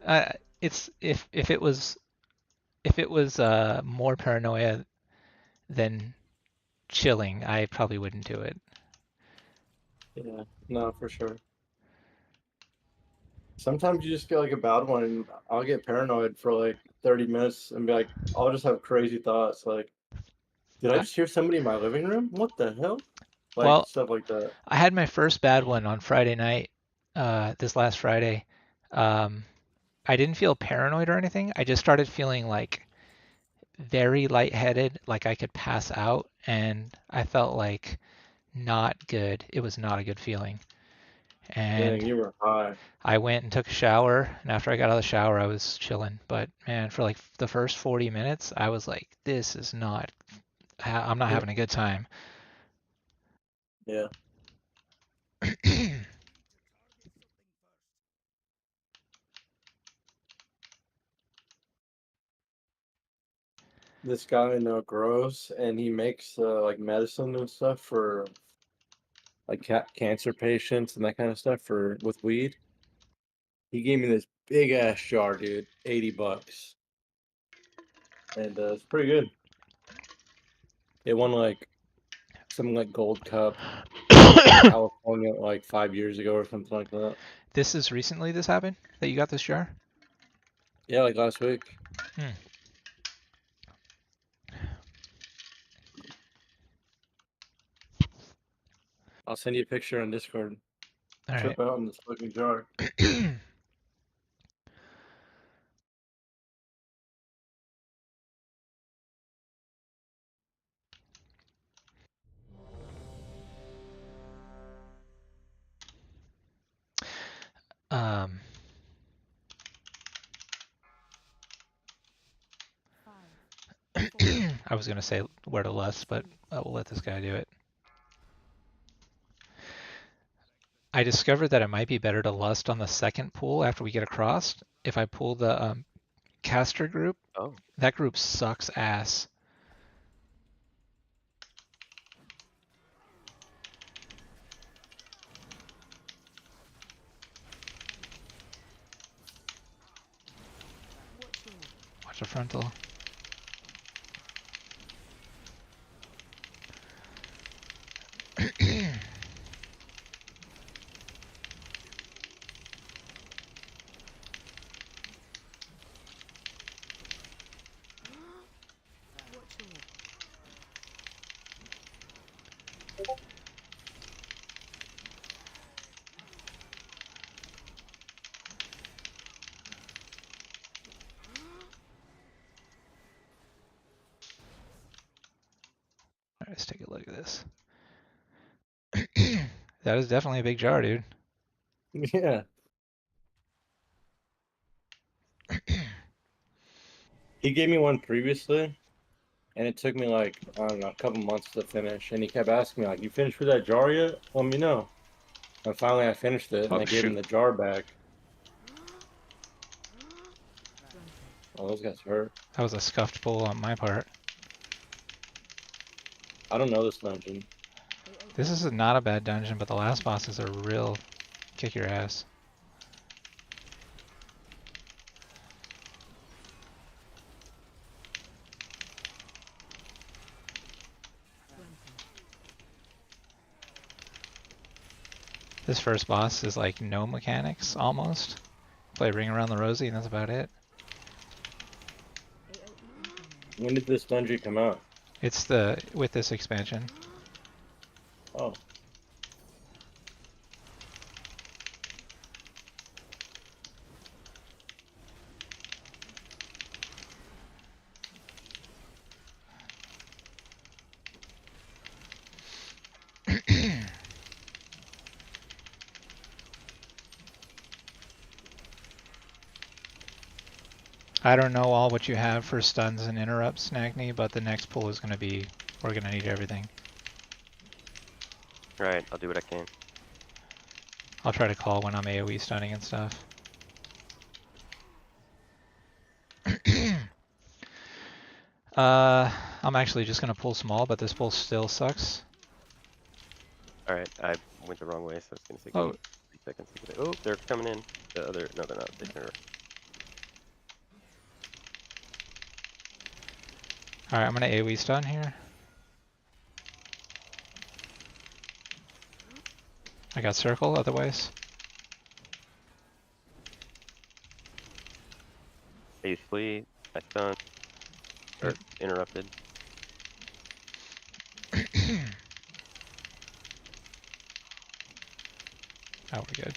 Uh, it's if it was more paranoia than chilling, I probably wouldn't do it. Yeah, no, for sure. Sometimes you just get like a bad one, and I'll get paranoid for like 30 minutes and be like, I'll just have crazy thoughts like, did I I, just hear somebody in my living room? What the hell? Like well, stuff like that. I had my first bad one on Friday night, this last Friday. Um, I didn't feel paranoid or anything. I just started feeling like very lightheaded, like I could pass out, and I felt like not good. It was not a good feeling. Dang, And you were high. I went and took a shower, and after I got out of the shower, I was chilling. But man, for like the first 40 minutes, I was like, this is not, I'm not having a good time. Yeah. This guy in grows and he makes like medicine and stuff for like cancer patients and that kind of stuff for with weed. He gave me this big ass jar, dude, $80, and it's pretty good. It won like something like Gold Cup in California like 5 years ago or something like that. This is recently this happened that you got this jar? Yeah, like last week. Hmm. I'll send you a picture on Discord. All right. Trip out in this fucking jar. um, I was gonna say where to lust, but we'll let this guy do it. I discovered that it might be better to lust on the second pool after we get across. If I pull the caster group, Oh, that group sucks ass. Watch the frontal. All right, let's take a look at this. That is definitely a big jar, dude. Yeah. He gave me one previously, and it took me like, I don't know, a couple months to finish. And he kept asking me, like, you finished with that jar yet? Let me know. And finally I finished it and Oh I gave him shoot, the jar back. Oh, those guys hurt. that was a scuffed pull on my part. I don't know this dungeon. This is not a bad dungeon, but the last boss is a real kick your ass. This first boss is like no mechanics almost. Play Ring Around the Rosie and that's about it. When did this dungeon come out? It's the with this expansion. Oh, I don't know all what you have for stuns and interrupts, Nagni, but the next pull is going to be, we're going to need everything. Right, I'll do what I can. I'll try to call when I'm AoE stunning and stuff. I'm actually just going to pull small, but this pull still sucks. Alright, I went the wrong way, so it's gonna take Oh, me 3 seconds to get it. Oh, they're coming in. The other, no, they're not. alright, I'm going to AoE stun here. I got circle otherwise. They flee, I stun, or interrupted. Oh, we're good.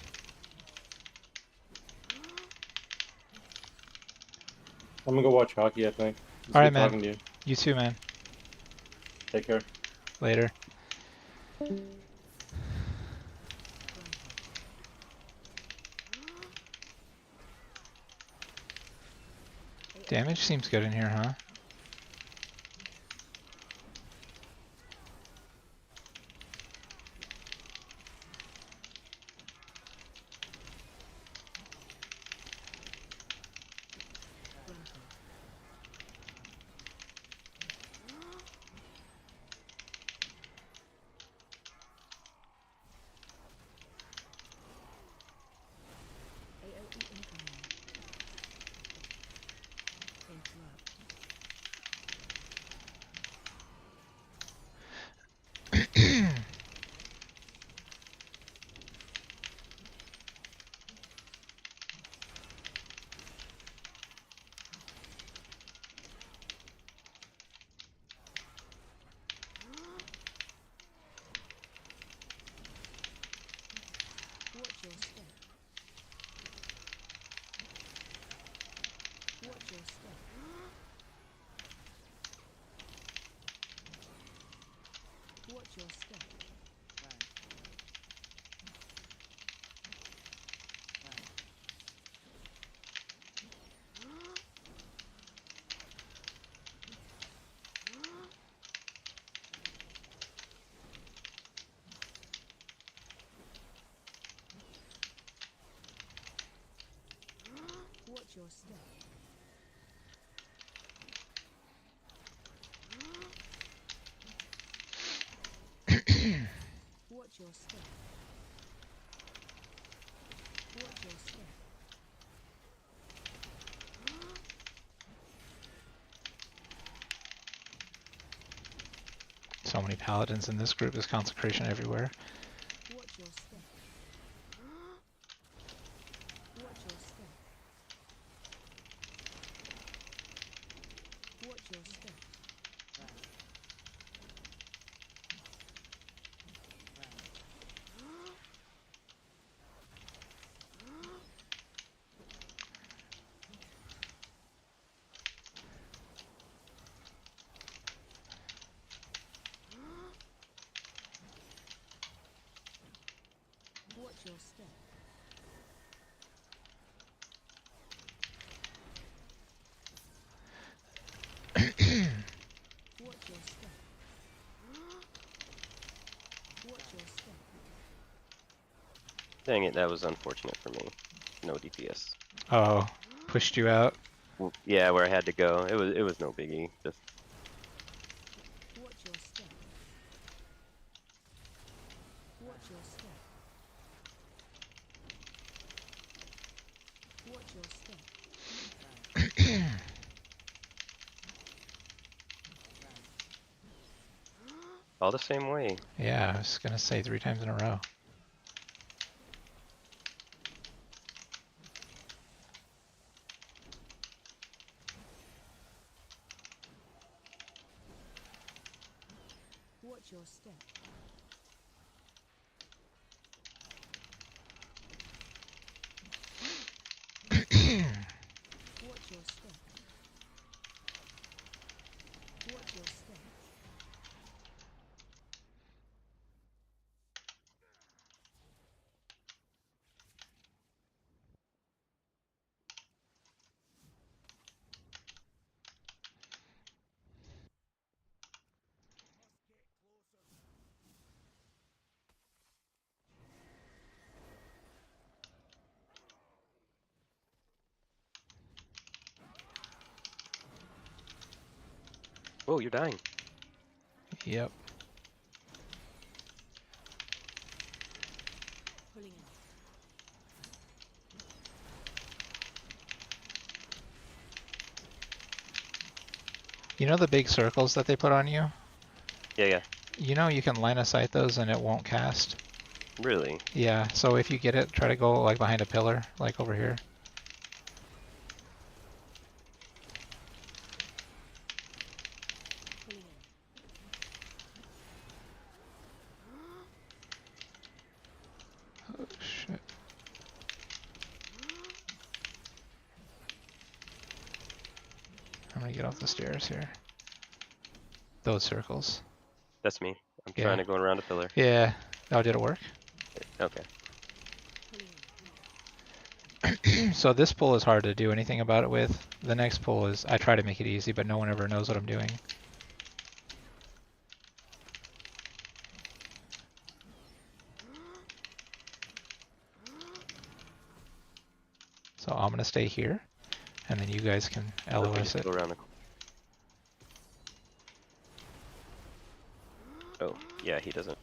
I'm gonna go watch hockey, I think. It's Alright, good man. talking to you. You too, man. Take care. Later. Damage seems good in here, huh? So many paladins in this group. There's consecration everywhere. Dang it, that was unfortunate for me. No DPS. Oh, pushed you out. Yeah, where I had to go. It was no biggie. Just all the same way. Yeah, I was gonna say 3 times in a row. Whoa, you're dying. Yep. You know the big circles that they put on you? Yeah, yeah. You know you can line of sight those and it won't cast. Really? Yeah, so if you get it, try to go like behind a pillar, like over here. Oh shit. I'm gonna get off the stairs here. Those circles. That's me. I'm Yeah. trying to go around a pillar. Yeah. Oh, did it work? Okay. So this pull is hard to do anything about it with. The next pull is, I try to make it easy, but no one ever knows what I'm doing. So I'm gonna stay here, and then you guys can So if we LOS just it. go around the... Oh, yeah, he doesn't.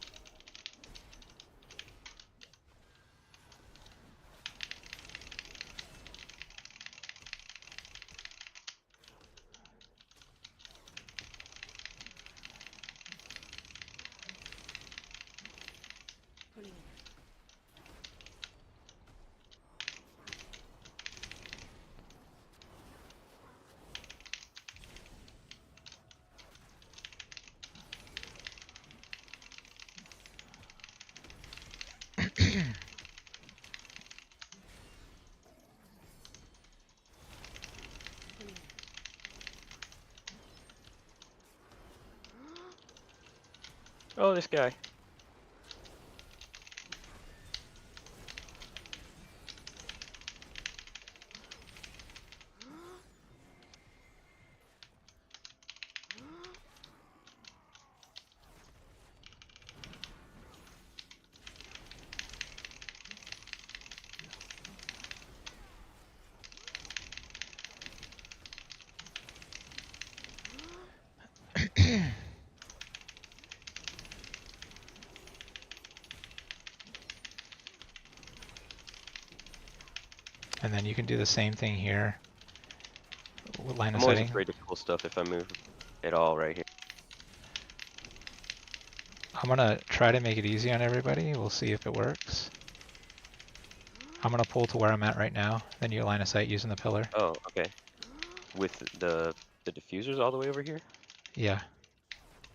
Oh, this guy. And then you can do the same thing here with line of I'm always sighting. afraid to pull stuff if I move at all right here. I'm gonna try to make it easy on everybody. We'll see if it works. I'm gonna pull to where I'm at right now. Then you line of sight using the pillar. Oh, okay. With the diffusers all the way over here? Yeah,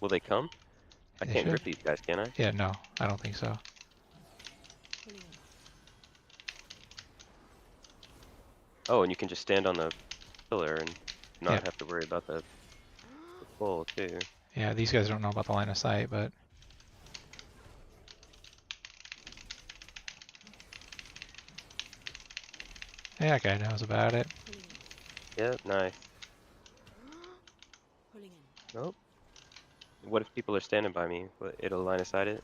Will they come? I they can't should. grip these guys, can I? Yeah, no, I don't think so. Oh, and you can just stand on the pillar and not Yeah. have to worry about the pull, too. Yeah, these guys don't know about the line of sight, but yeah, that guy knows about it. Yep, nice. Nope. What if people are standing by me? It'll line of sight it?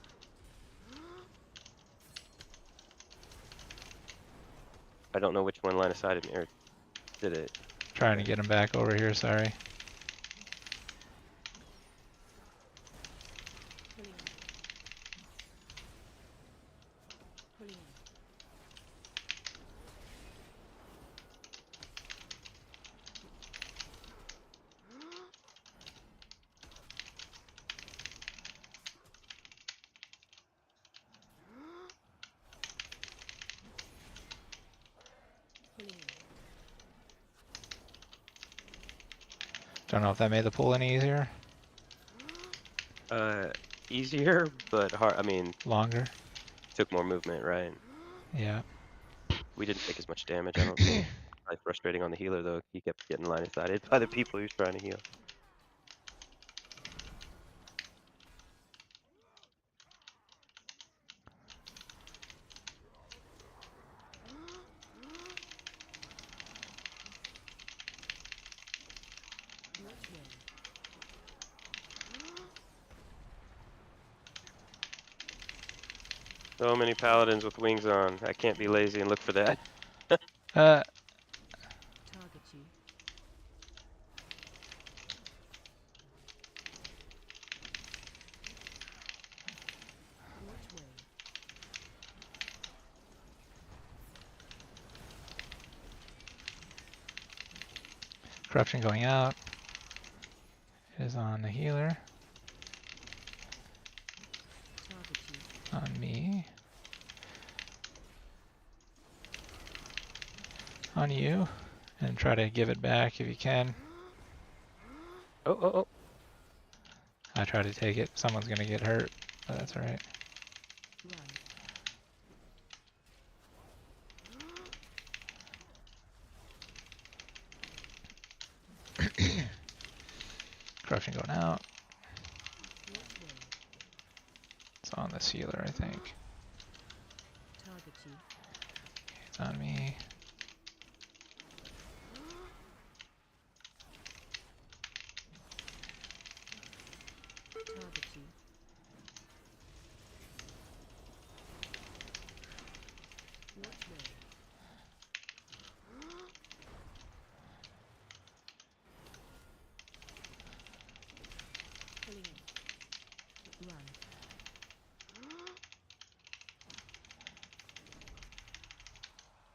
I don't know which one line of sighted me, or did it? Trying to get him back over here, sorry. Don't know if that made the pull any easier. Uh, easier, but hard. I mean, Longer. took more movement, right? Yeah. We didn't take as much damage, I don't think. Probably frustrating on the healer, though. He kept getting line of sighted by the people he was trying to heal. So many paladins with wings on. I can't be lazy and look for that. Uh, Corruption going out. It is on the healer. On me. On you. And try to give it back if you can. Oh, oh, oh. I try to take it. Someone's gonna get hurt, but that's alright. Corruption going out. It's on the sealer, I think. It's on me.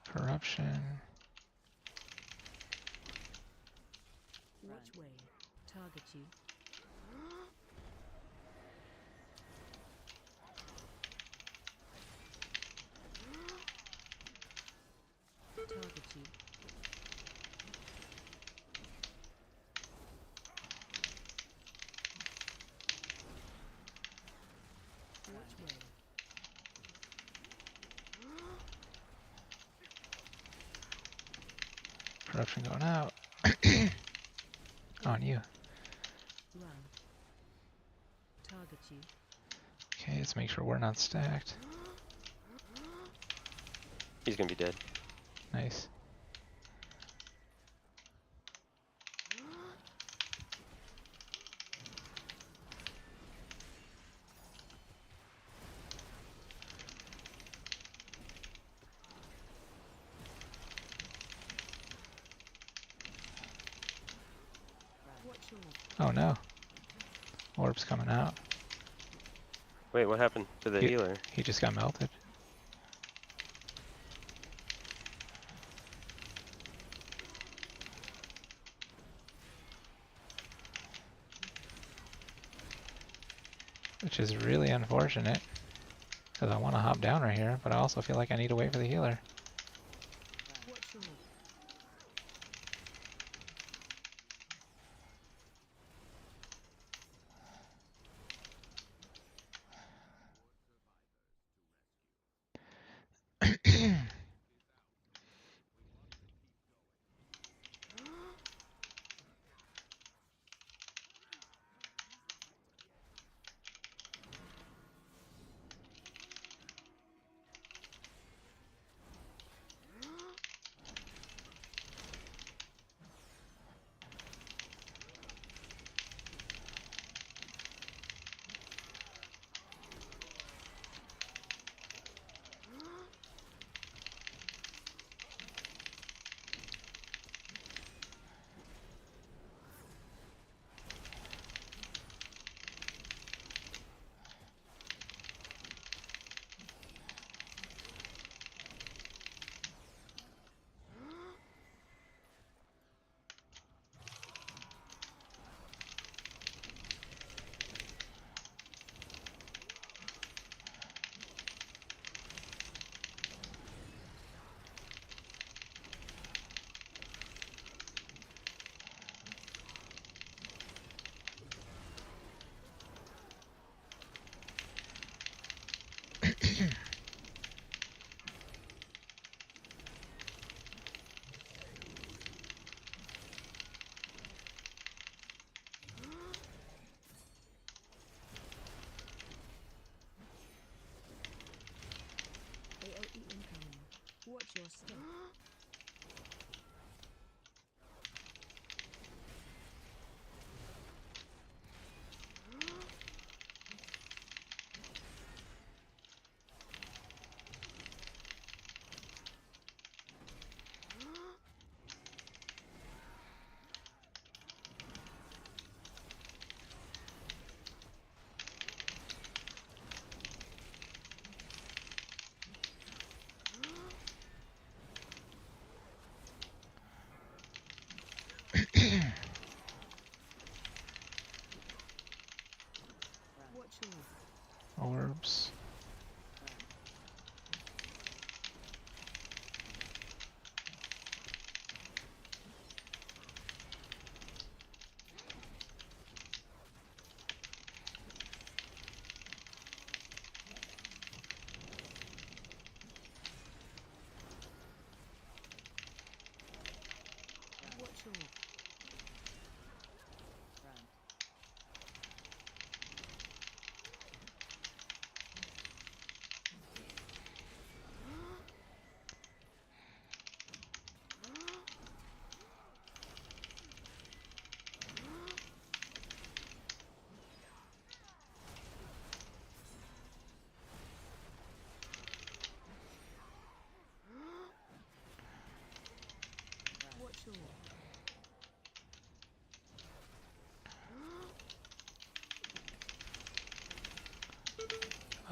Corruption. Which way? Target you. Target you. Which way? Corruption going out. On you. Run. Target you. Okay, let's make sure we're not stacked. He's gonna be dead. Nice. Watch your Oh no. Orb's coming out. Wait, what happened to the healer? He just got melted. Which is really unfortunate. Because I want to hop down right here, but I also feel like I need to wait for the healer. watch your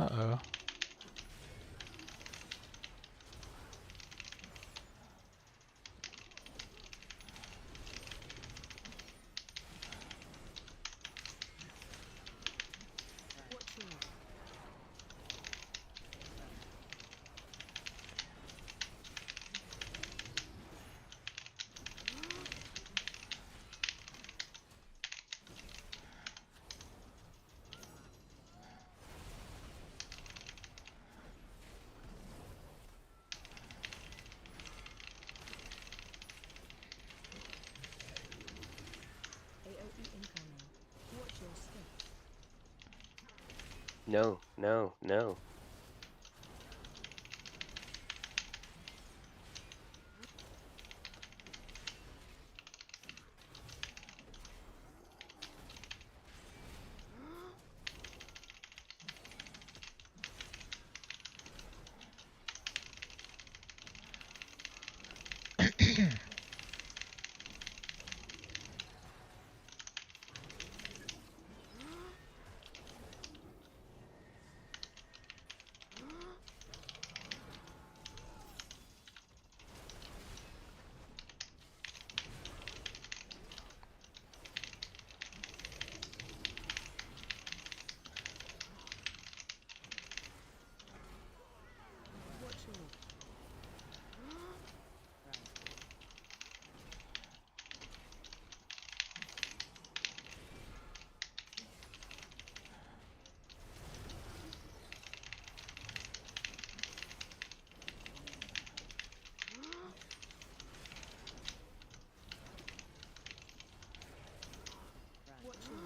Uh-oh. Watch your left. AOE incoming. Watch your step. No, no, no. Watch your left. Watch your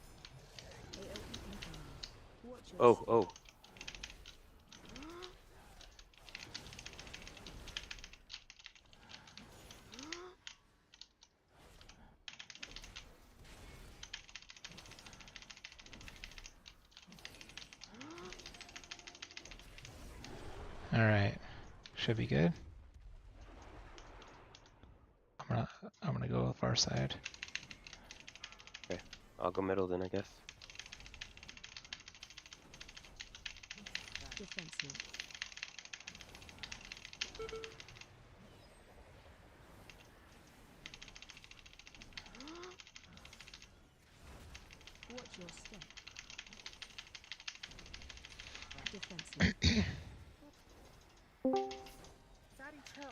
left. AOE incoming. Watch your Oh, step. oh. Alright. Should be good. I'm gonna go far side. I'll go middle then, I guess. Defensive. Watch your step. Defensive. Fatty chill.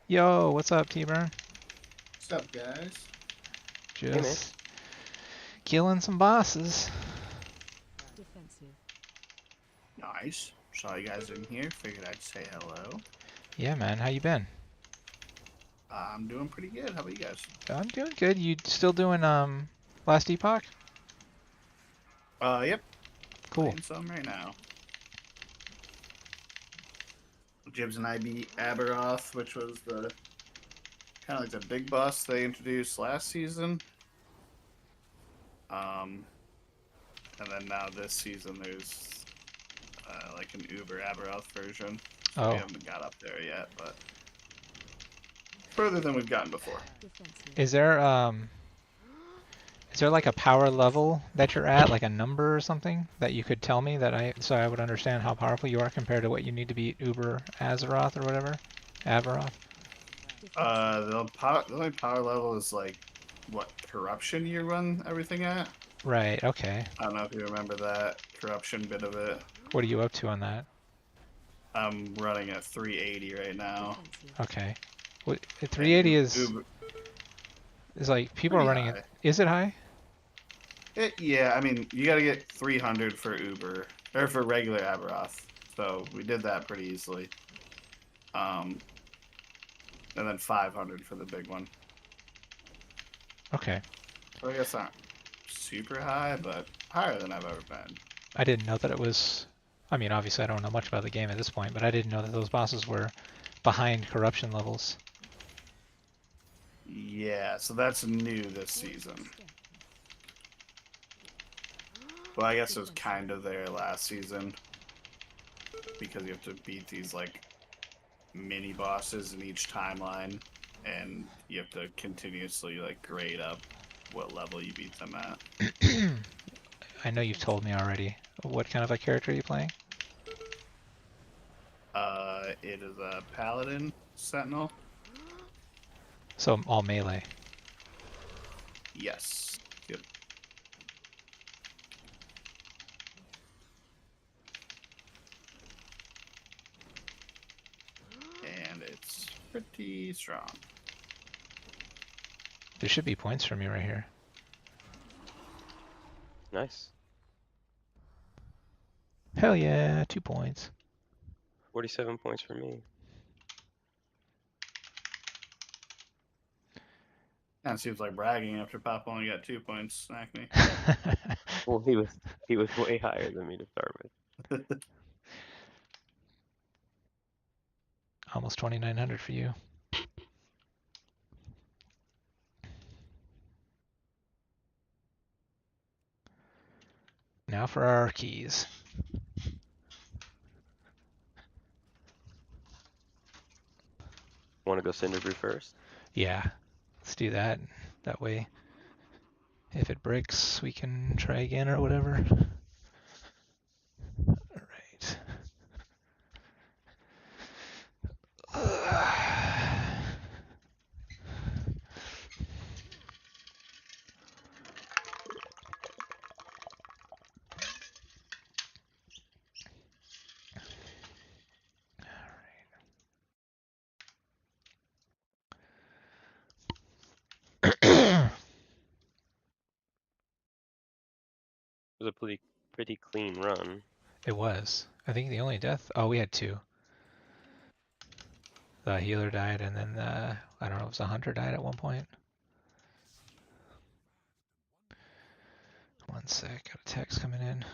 Yo, what's up, T-Burn? What's up, guys? man. Just killing some bosses. Defensive. Nice. Saw you guys in here. Figured I'd say hello. Yeah, man. How you been? I'm doing pretty good. How about you guys? I'm doing good. You still doing Last Epoch? Yep. Cool. Playing some right now. Jibs and I beat Aberoth, which was the kind of like the big boss they introduced last season. And then now this season there's like an Uber Aberoth version. So we Oh, haven't got up there yet, but further than we've gotten before. Defensive. is there like a power level that you're at, like a number or something that you could tell me so I would understand how powerful you are compared to what you need to beat Uber Azeroth or whatever? Aberoth? Defensive. The only power level is like what corruption you run everything at. Right, okay. I don't know if you remember that corruption bit of it. What are you up to on that? I'm running at 380 right now. Defensive. Okay. What, And 380 Uber, is like, people are pretty running it. high. Is it high? Yeah, I mean, you gotta get 300 for Uber, or for regular Aberoth. So we did that pretty easily. And then 500 for the big one. Okay. So I guess not super high, but higher than I've ever been. I didn't know that it was. I mean, obviously, I don't know much about the game at this point, but I didn't know that those bosses were behind corruption levels. Yeah, so that's new this Watch your season. step. Well, I guess it was kind of there last season. Because you have to beat these, like, mini bosses in each timeline. And you have to continuously, like, grade up what level you beat them at. I know you've told me already. What kind of a character are you playing? It is a paladin sentinel. So all melee. Yes. Yep. And it's pretty strong. There should be points for me right here. Nice. Hell yeah, 2 points. 47 points for me. Kind of seems like bragging after Pop only got 2 points, Acme. Well, he was way higher than me to start with. Almost 2,900 for you. Now for our keys. Want to go Cinder Brew first? Yeah, let's do that. That way, if it breaks, we can try again or whatever. Alright. It was a pretty clean run. It was. I think the only death. Oh, we had 2. The healer died, and then I don't know, it was a hunter died at one point. One sec, got a text coming in.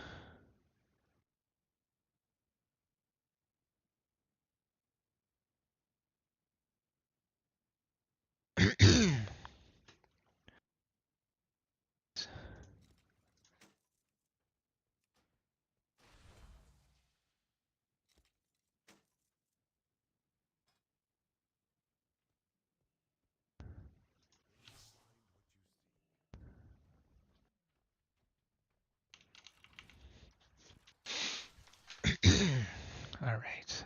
All right.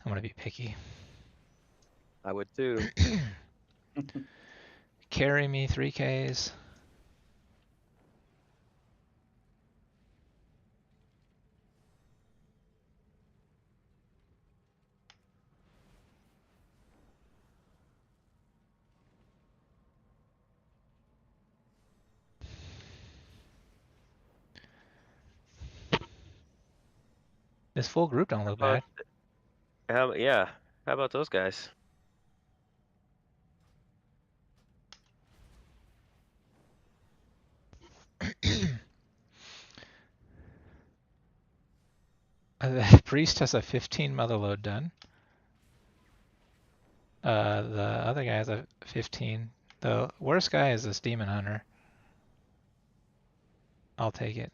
I'm gonna be picky. I would too. Carry me 3Ks. This full group don't look bad. Yeah, how about those guys? The priest has a 15 mother load done. The other guy has a 15. The worst guy is this demon hunter. I'll take it.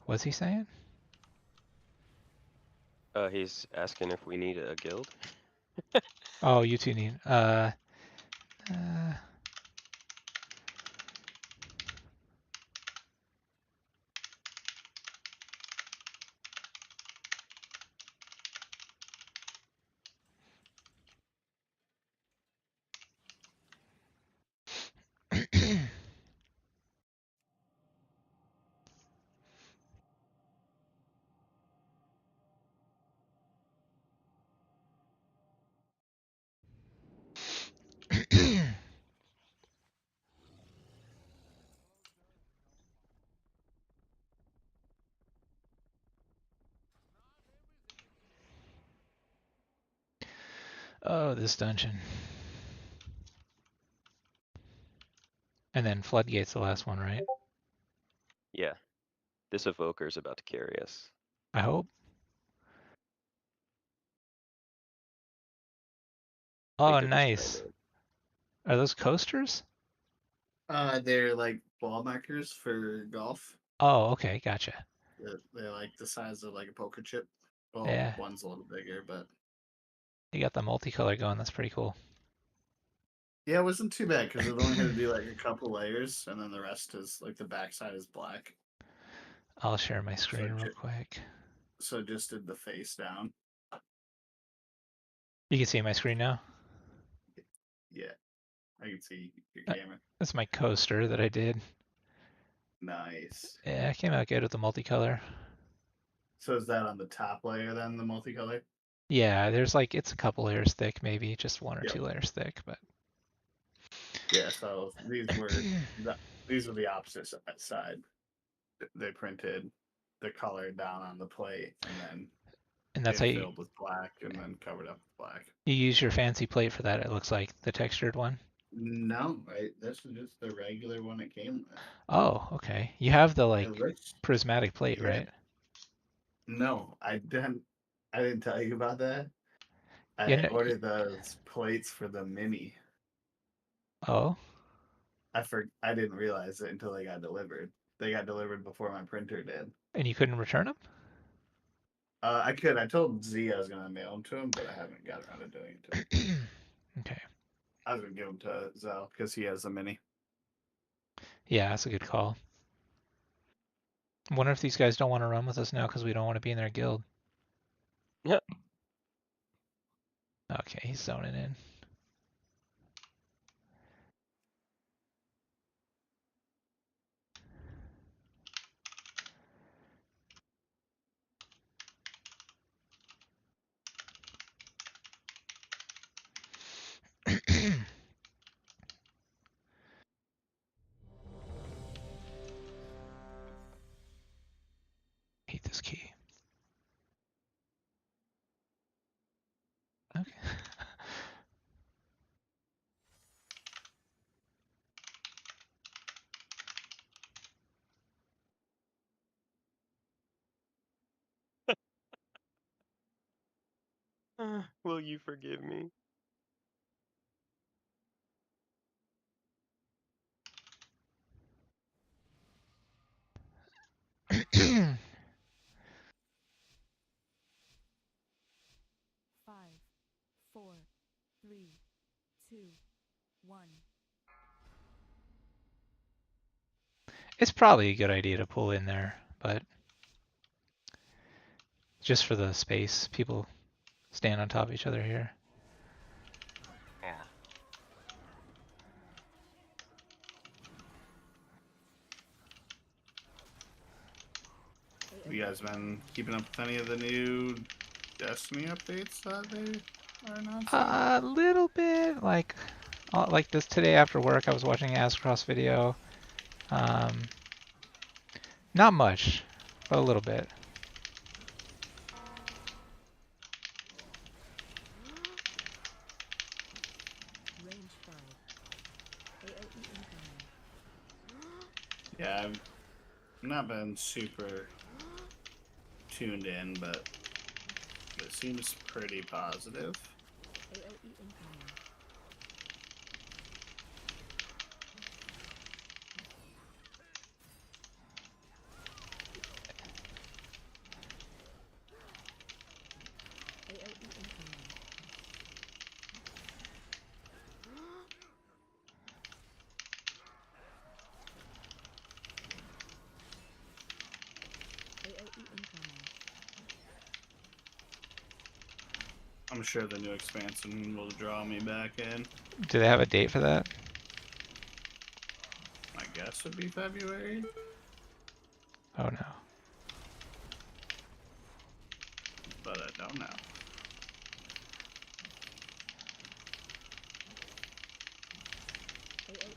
What's he saying? He's asking if we need a guild. Oh, you two need. Uh Oh, this dungeon. And then Floodgate's the last one, right? Yeah. This evoker is about to carry us. I hope. I think Oh, they're just trying nice. to. Are those coasters? They're like ball markers for golf. Oh, okay, gotcha. They're like the size of like a poker chip. Well, Yeah, one's a little bigger, but you got the multicolor going. That's pretty cool. yeah, it wasn't too bad because it only had to do like a couple layers, and then the rest is like the backside is black. I'll share my So screen real quick. so just did the face down. You can see my screen now. Yeah, I can see your Uh, camera. That's my coaster that I did. Nice. Yeah, it came out good with the multicolor. So is that on the top layer then, the multicolor? Yeah, there's like, it's a couple layers thick, maybe just one or Yep. 2 layers thick, but Yeah. So these were the opposite side. They printed the color down on the plate, and then and that's how it you filled with black, and then covered up with black. use your fancy plate for that. It looks like the textured one. No, right. This is just the regular one it came with. Oh, okay. You have the It like looks. prismatic plate, Yeah. right? No, I didn't. I didn't tell you about that. Yeah. I No, ordered those plates for the mini. oh, I didn't realize it until they got delivered. They got delivered before my printer did. and you couldn't return them? I could. I told Z I was gonna mail them to him, but I haven't got around to doing it to him. Okay. I was gonna give them to Zell because he has a mini. Yeah, that's a good call. I wonder if these guys don't want to run with us now because we don't want to be in their guild. Yeah. Okay, he's zoning in. Hate this key. Okay. Will you forgive me? Five, four, three, two, one. It's probably a good idea to pull in there, but just for the space, people stand on top of each other here. Yeah. You guys been keeping up with any of the new Destiny updates that they are announcing? A little bit, like this today after work, I was watching an Ascross video. Not much, but a little bit. Range 5. AOE incoming. Yeah, I've not been super tuned in, but it seems pretty positive. AOE incoming. AOE incoming. AOE incoming. I'm sure the new expansion will draw me back in. Do they have a date for that? I guess it'd be February. Oh no. But I don't know.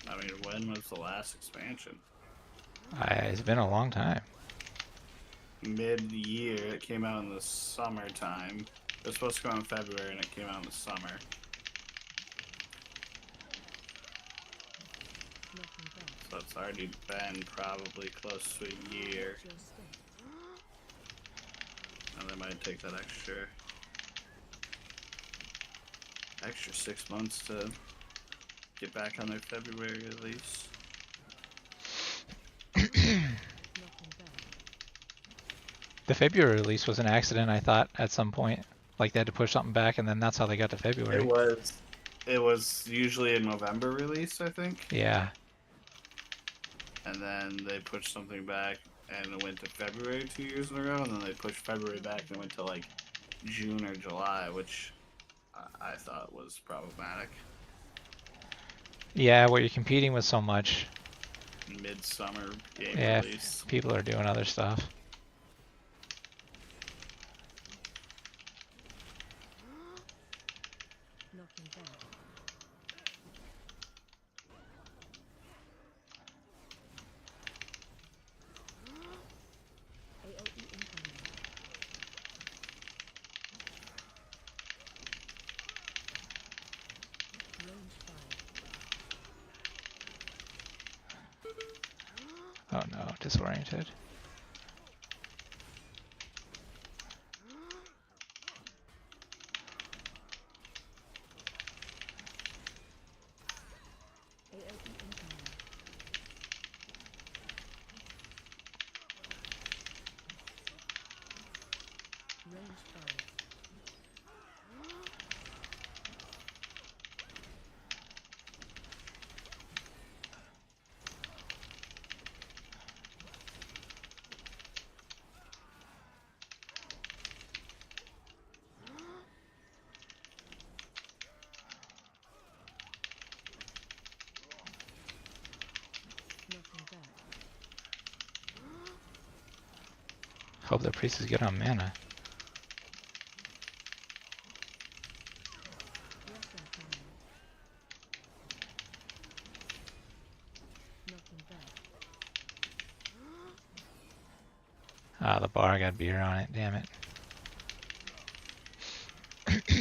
I mean, when was the last expansion? It's been a long time. Mid-year. It came out in the summertime. It was supposed to come out in February, and it came out in the summer. it's already been probably close to a year. Watch your step. And they might take that extra 6 months to get back on their February release. Knocking back. The February release was an accident, I thought, at some point. Like they had to push something back, and then that's how they got to February. It was usually a November release, I think. Yeah. And then they pushed something back and it went to February 2 years in a row, and then they pushed February back and it went to like June or July, which I thought was problematic. Yeah, where you're competing with so much. Midsummer game Yeah, release. people are doing other stuff. Knocking back. AOE incoming. Range 5. Oh no, disoriented. AOE incoming. Range 5. Knocking back. Hope the priest is good on mana. Breath incoming. Knocking back. Ah, the bar got beer on it, damn it. Knocking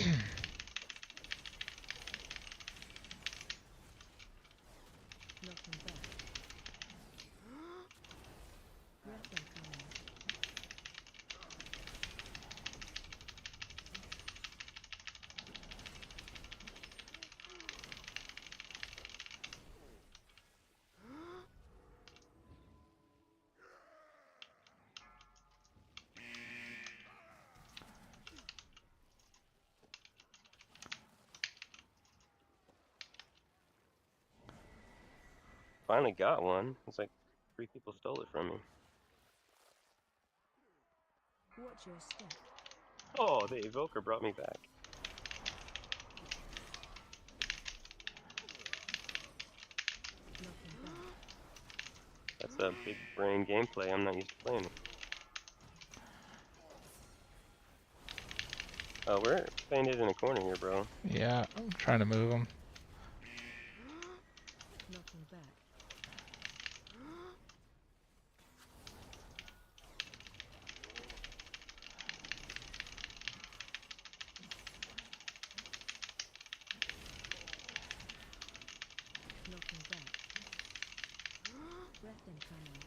back. Breath incoming. Finally got one. It's like 3 people stole it from me. Watch your step. Oh, the evoker brought me back. Knocking back. That's a big brain gameplay. I'm not used to playing it. Oh, we're painted in a corner here, bro. Yeah, I'm trying to move him. Knocking back. Knocking back. Breath incoming.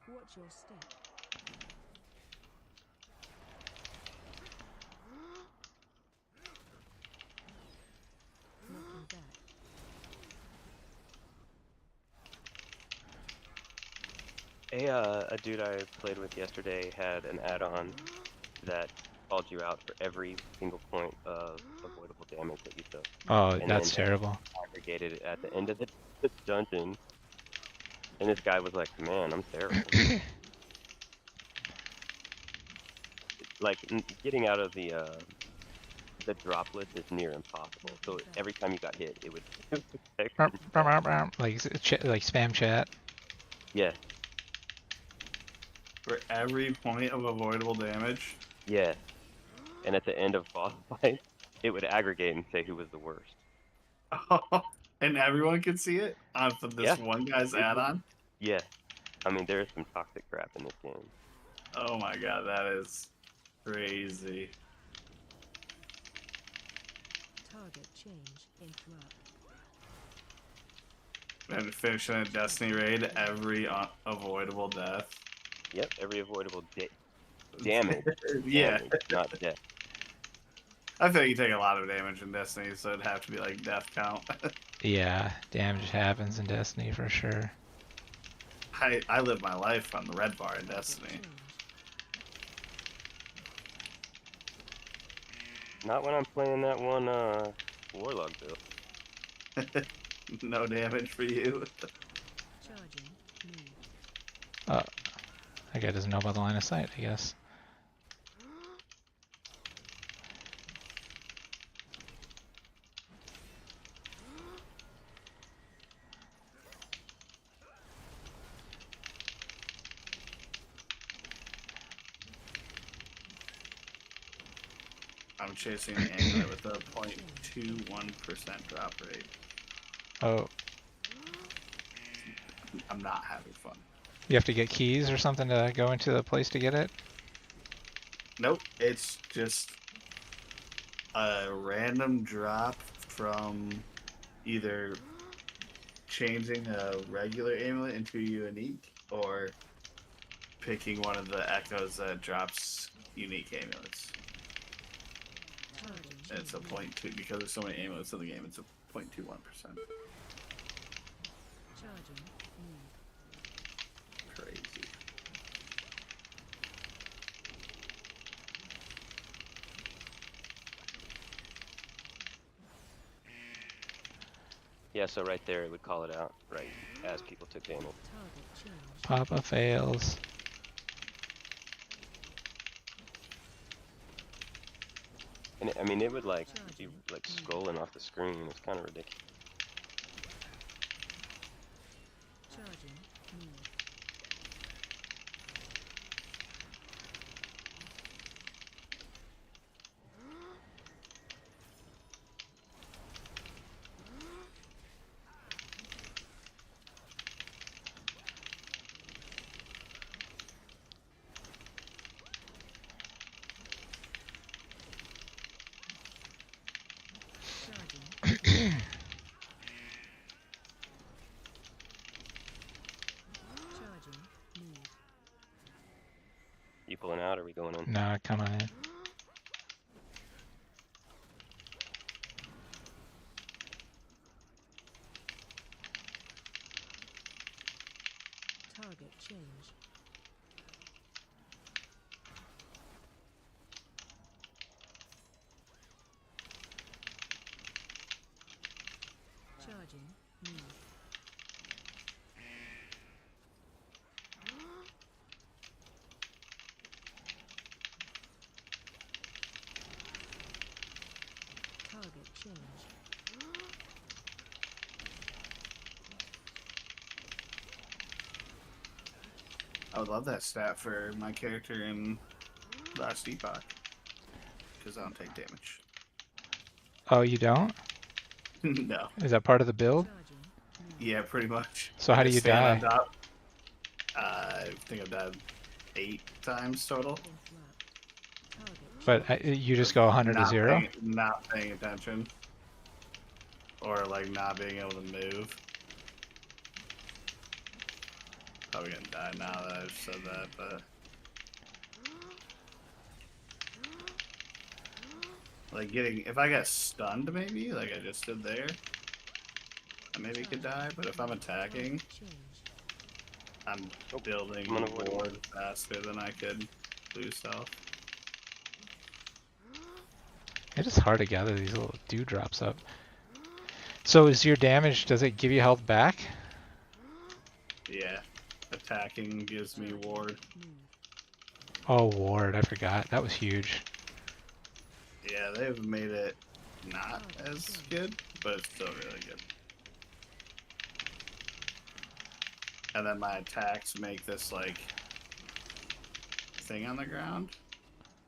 Watch your step. Knocking back. A dude I played with yesterday had an add-on that called you out for every single point of avoidable damage that you took, Oh, and that's then terrible. aggregated it at the end of the dungeon. And this guy was like, "Man, I'm terrible." Like getting out of the droplets is near impossible. So every time you got hit, it would protect you. Like spam chat. Yeah. for every point of avoidable damage. Yeah. And at the end of boss fights, it would aggregate and say who was the worst. And everyone can see it on for this Yeah. one guy's Mhm. add-on. Yeah. I mean, there's some toxic crap in this game. Oh my god, that is crazy. Target change. Interrupt. And finishing a Destiny raid, every avoidable death. Yep, every avoidable damage. Yeah. Damage, not death. I feel like you take a lot of damage in Destiny, so it'd have to be like death count. Yeah, damage happens in Destiny for sure. I live my life on the red bar in Target Destiny. change. Not when I'm playing that one Warlock build. No damage for you. Charging. Move. That guy doesn't know about the line of sight, I guess. I'm chasing the amulet with a 0.21% drop rate. Oh, I'm not having fun. you have to get keys or something to go into the place to get it? Nope, it's just a random drop from either changing a regular amulet into a unique or picking one of the echoes that drops unique amulets. Target And it's a 0.2 because there's so many amulets in the game. It's a 0.21%. Charging. Move. Crazy. Yeah, so right there it would call it out, right, as people took damage. Target change. Papa fails. And I mean, it would like be like scrolling off the screen. It's kind of ridiculous. Charging. Move. Charging. Charging. Move. You pulling out, or are we going in? Nah, come on in. Target change. Charging. Move. Target change. I would love that stat for my character in Last Epoch. Because I don't take damage. Oh, you don't? No. Is that part of the build? Charging. Move. Yeah, pretty much. So how I do just you stand on die? top. I think I've died 8 times total. Interrupt. Target But you just go 100 to 0? Not paying attention. Or like not being able to move. Probably gonna die now that I've said that, but like if I got stunned maybe, like I just did there, I maybe could die, but if I'm attacking, change. I'm building I'm gonna avoid ward faster than I could lose health. It is hard to gather these little dewdrops up. So is your damage, does it give you health back? Yeah. Attacking gives me ward. Move. Oh, ward, I forgot. That was huge. Yeah, they've made it not as good, but it's still really good. And then my attacks make this like thing on the ground.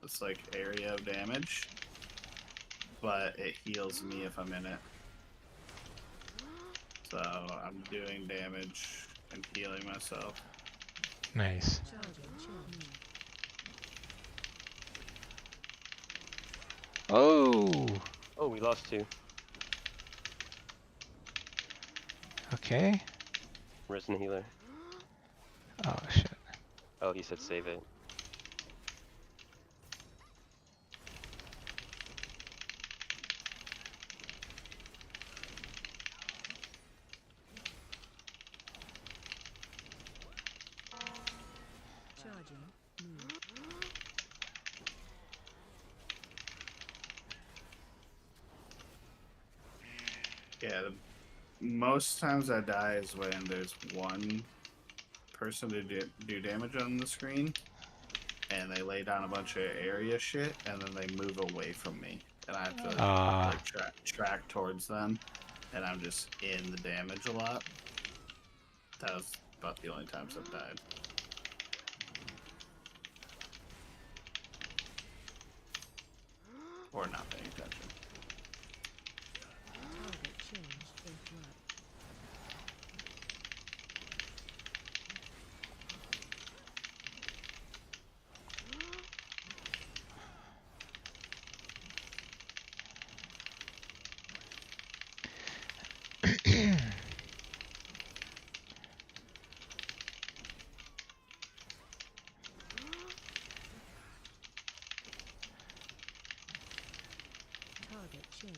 It's like area of damage. But it heals me if I'm in it. So I'm doing damage and healing myself. Nice. Target change. Oh. Oh, we lost 2. Okay. Resin healer. Oh shit. Oh, he said save it. Charging. Move. Yeah, most times I die is when there's one person to do damage on the screen, and they lay down a bunch of area shit, and then they move away from me, and I have to like track towards them, and I'm just in the damage a lot. That was about the only times I've died. Or not paying attention. Target change. Interrupt. Target change.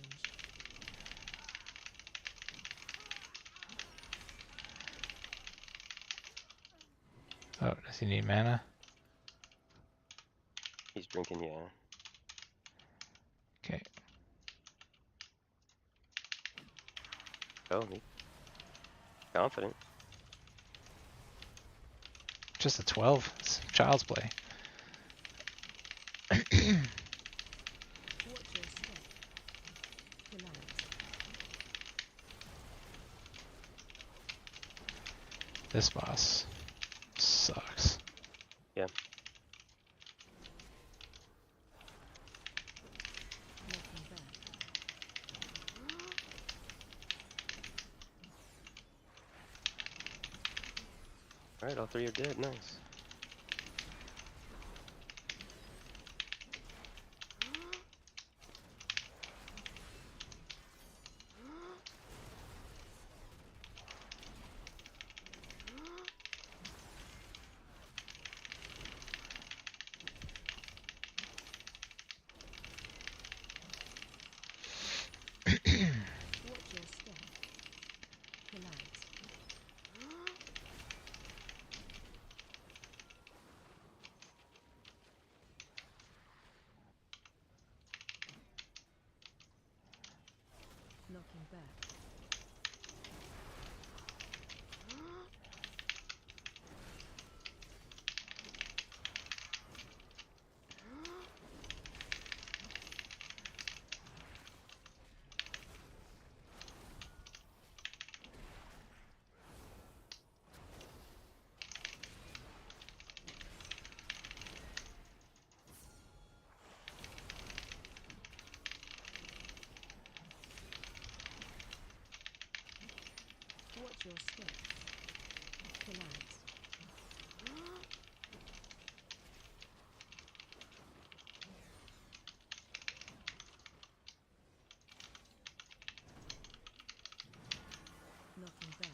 Oh, does he need mana? He's drinking, yeah. Okay. Oh, he confident. Just a 12. It's child's play. Watch your step. Relax. This boss sucks. Yeah. Looking back. Alright, all 3 are dead. Nice. Watch your step. Relax. Knocking back. Watch your step. Relax. Knocking back.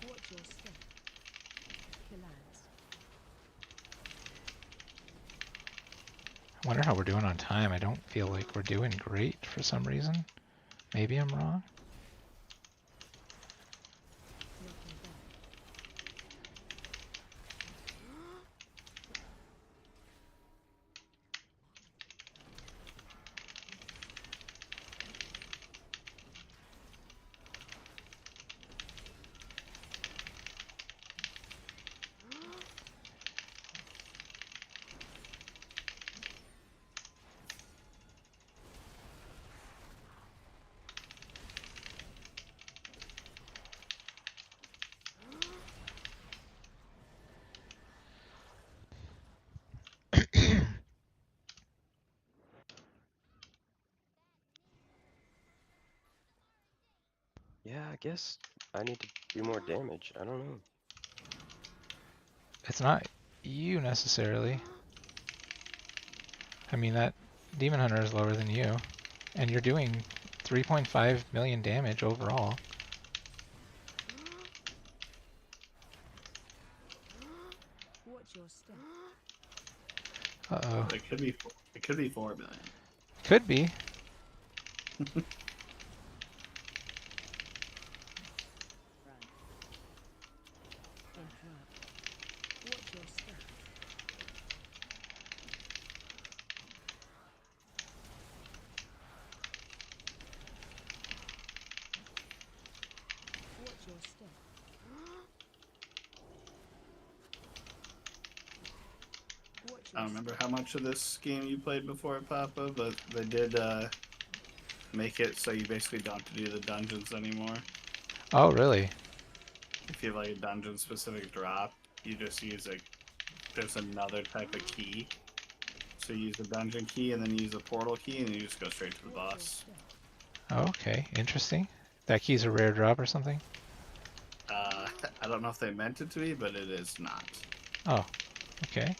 Watch your step. Relax. I wonder how we're doing on time. I don't feel like we're doing great for some reason. Maybe I'm wrong. Knocking back. Yeah, I guess I need to do more damage. I don't know. It's not you necessarily. I mean, that Demon Hunter is lower than you, and you're doing 3.5 million damage overall. Watch your step. Uh-oh. It could be. It could be 4 million. Could be. Interrupt. Watch your step. Watch your step. Watch I your don't remember step. how much of this game you played before, Papa, but they did make it so you basically don't have to do the dungeons anymore. Oh, really? If you have like a dungeon specific drop, you just use a. There's another type of key. So you use the dungeon key and then you use the portal key and you just go straight to the Watch your boss. step. Okay, interesting. That key's a rare drop or something? I don't know if they meant it to be, but it is not. Oh, okay.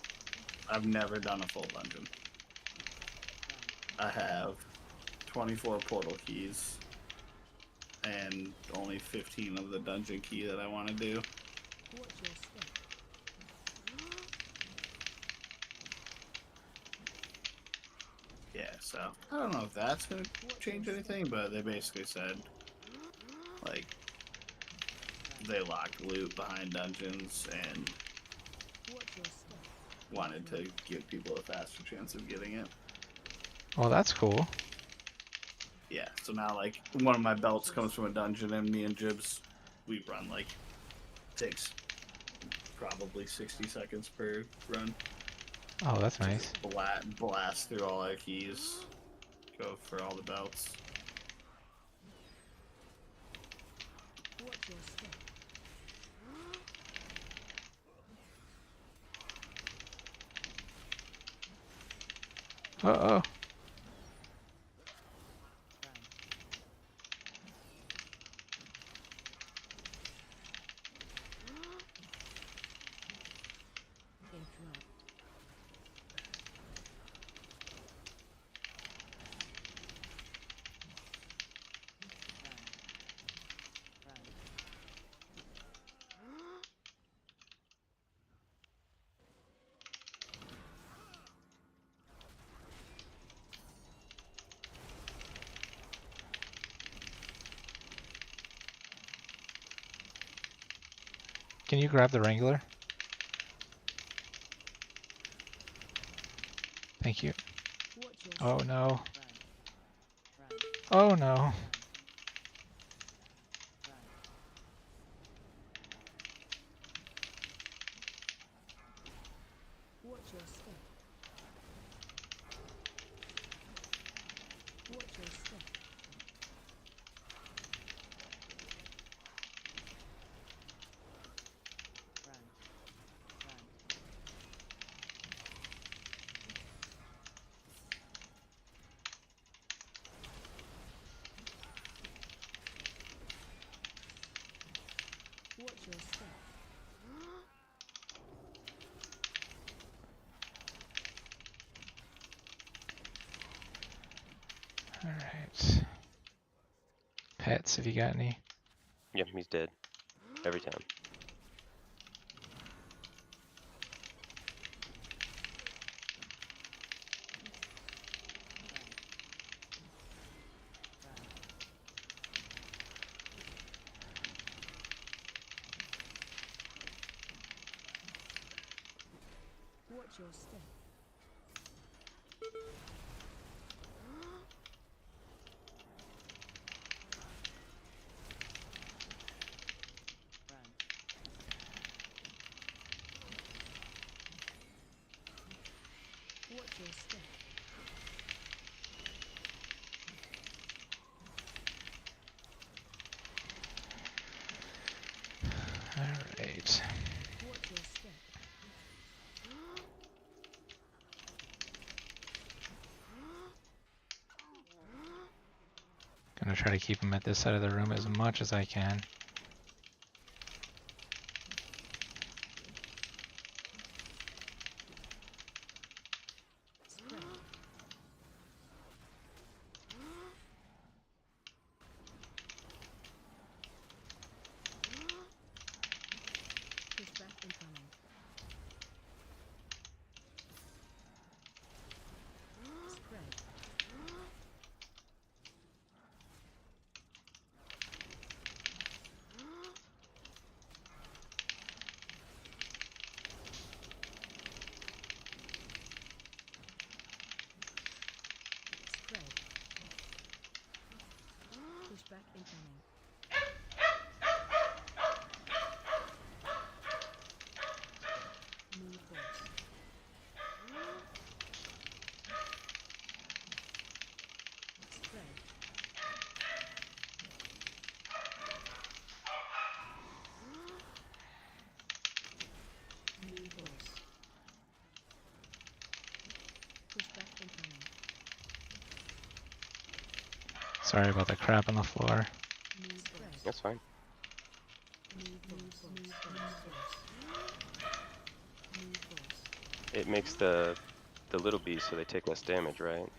I've never done a full dungeon. I have 24 portal keys and only 15 of the dungeon key that I want to do. Watch your step. Yeah, so I don't know if that's going to change anything, but they basically said, like, they locked loot behind dungeons and Watch your step. wanted to give people a faster chance of getting it. Well, that's cool. Yeah, so now, like, one of my belts comes from a dungeon, and me and Jibs, we run, like, takes probably 60 seconds per run. Oh, that's To nice. just blast through all our keys, go for all the belts. Watch your step. Uh-oh. Interrupt. Can you grab the Wrangler? Thank you. Watch your Oh, step. no. Oh, no. Watch your step. Watch your step. Watch your step. Alright. Pets, have you got any? Yep, he's dead. Every time. Watch your step. Watch your step. Alright. Watch your step. gonna try to keep him at this side of the room as much as I can. Spread. Pushback incoming. Spread. Spread. Pushback incoming. Move force. Spread. Move force. Pushback incoming. Sorry about the crap on the floor. Move force. That's fine. Move force. Move force. Move force. It makes the little bees so they take less damage, right?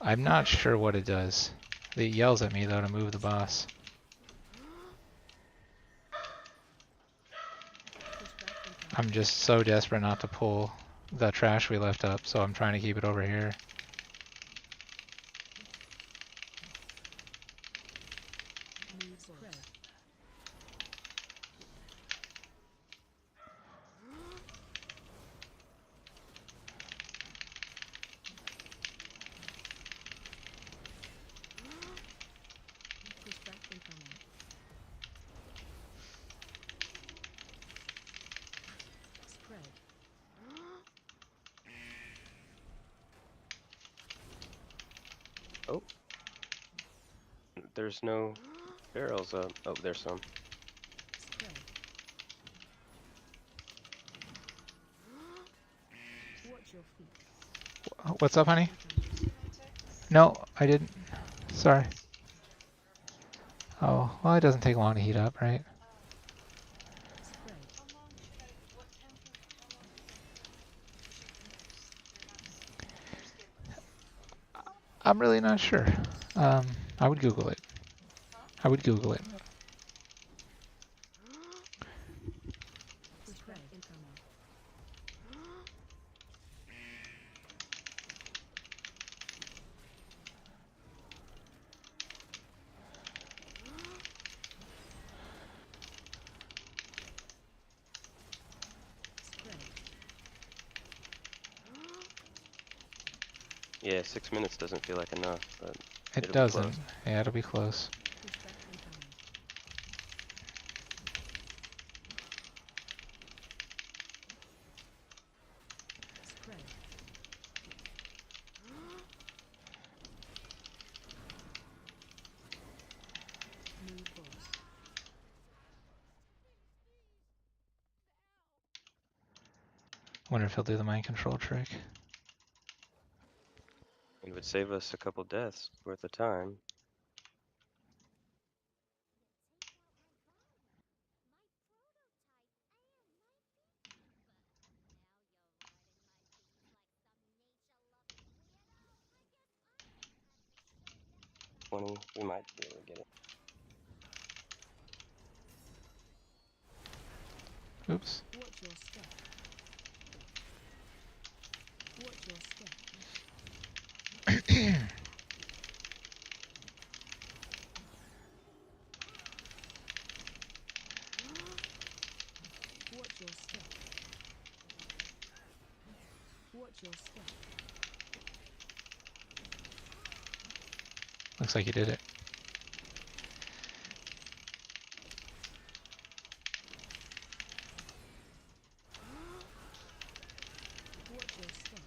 I'm not sure what it does. It yells at me though to move the boss. Pushback incoming. I'm just so desperate not to pull the trash we left up, so I'm trying to keep it over here. Move force. Pushback incoming. Spread. Oh. There's no barrels up. Oh, there's some. Spread. Watch your feet. What's up, honey? Incoming. No, I didn't. Sorry. Oh, well, it doesn't take long to heat up, right? Spread. I'm really not sure. I would Google it. I would Google it. Pushback incoming. Spread. Yeah, 6 minutes doesn't feel like enough, but It it'll be doesn't. close. Yeah, it'll be close. Pushback incoming. Spread. Move force. Wonder if he'll do the mind control trick. It would save us a couple deaths worth of time. We might be able to get it. Oops. Watch your step. Watch your step. Watch your step. Watch your step. Looks like you did it. Watch your step.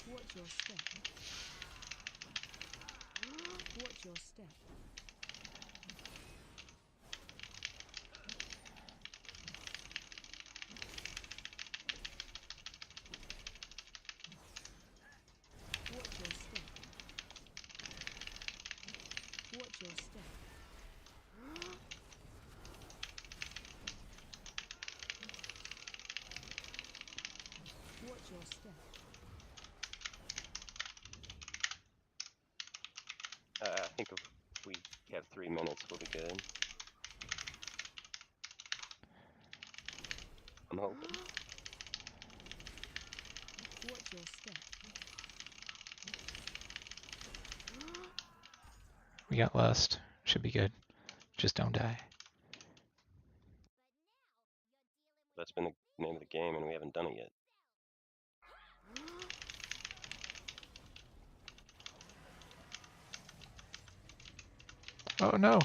Watch your step. Watch your step. Watch your step. I think if we have 3 minutes, we'll be good. I'm hoping. Watch your step. We got Lust. Should be good. Just don't die. That's been the name of the game, and we haven't done it yet. Oh no.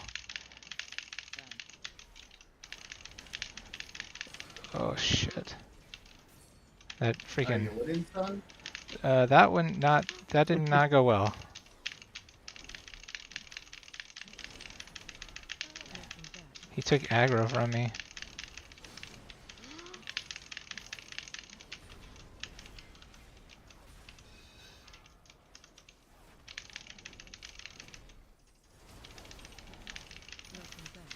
Oh shit. That Are freaking you winning, son? that did not go well. Knocking back. He took aggro from me. Knocking back.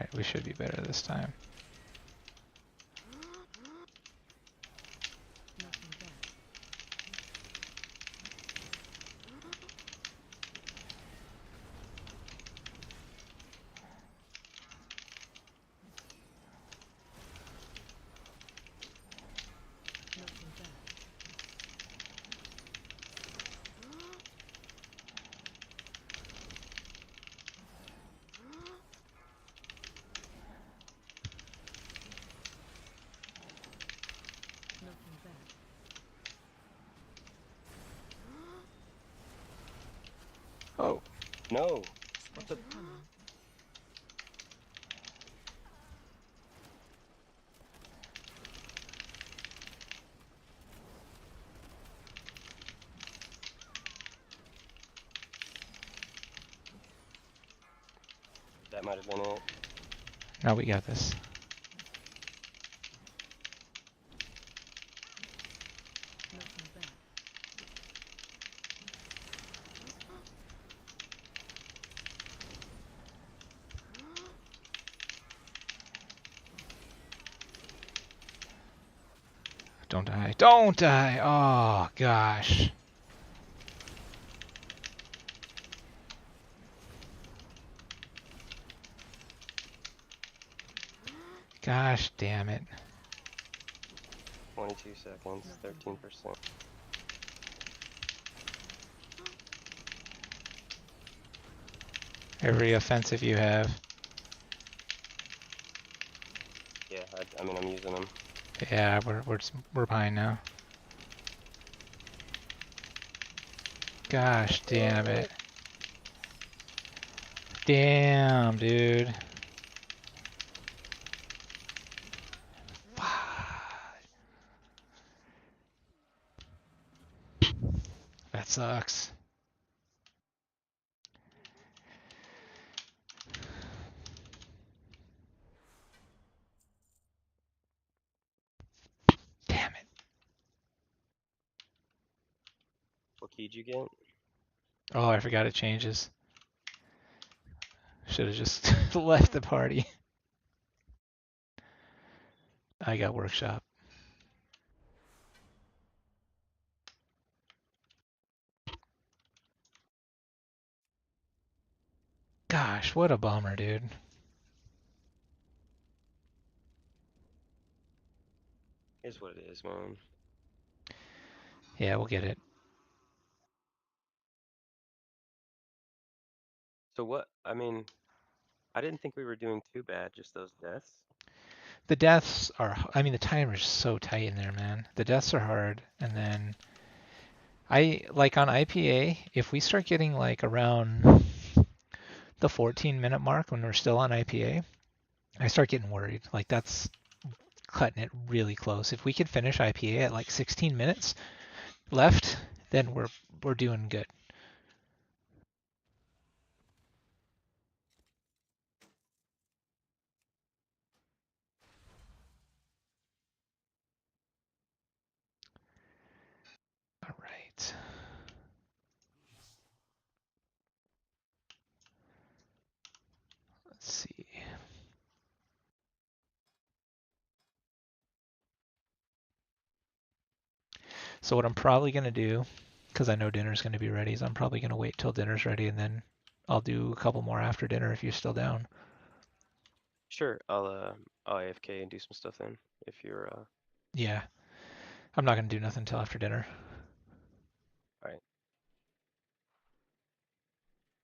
Alright, we should be better this time. Knocking back. Knocking back. Knocking back. Oh, No! Special coming. That might have been it. no, we got this. Knocking back. Don't die. Don't die! Oh gosh. Gosh damn it. 22 seconds, 13%. Every offensive you have. Yeah, I mean, I'm using them. Yeah, we're behind now. Gosh damn it. Damn, dude. That sucks. Damn it. What key did you get? Oh, I forgot it changes. Should have just left the party. I got workshop. Gosh, what a bummer, dude. Here's what it is, man. Yeah, we'll get it. So what, I mean, I didn't think we were doing too bad, just those deaths. The deaths are, I mean, the timer's so tight in there, man. The deaths are hard, and then like on IPA, if we start getting like around the 14-minute mark when we're still on IPA, I start getting worried. Like that's cutting it really close. If we could finish IPA at like 16 minutes left, then we're doing good. So what I'm probably gonna do, because I know dinner's gonna be ready, is I'm probably gonna wait till dinner's ready and then I'll do a couple more after dinner if you're still down. Sure, I'll AFK and do some stuff then if you're Yeah, I'm not gonna do nothing till after dinner.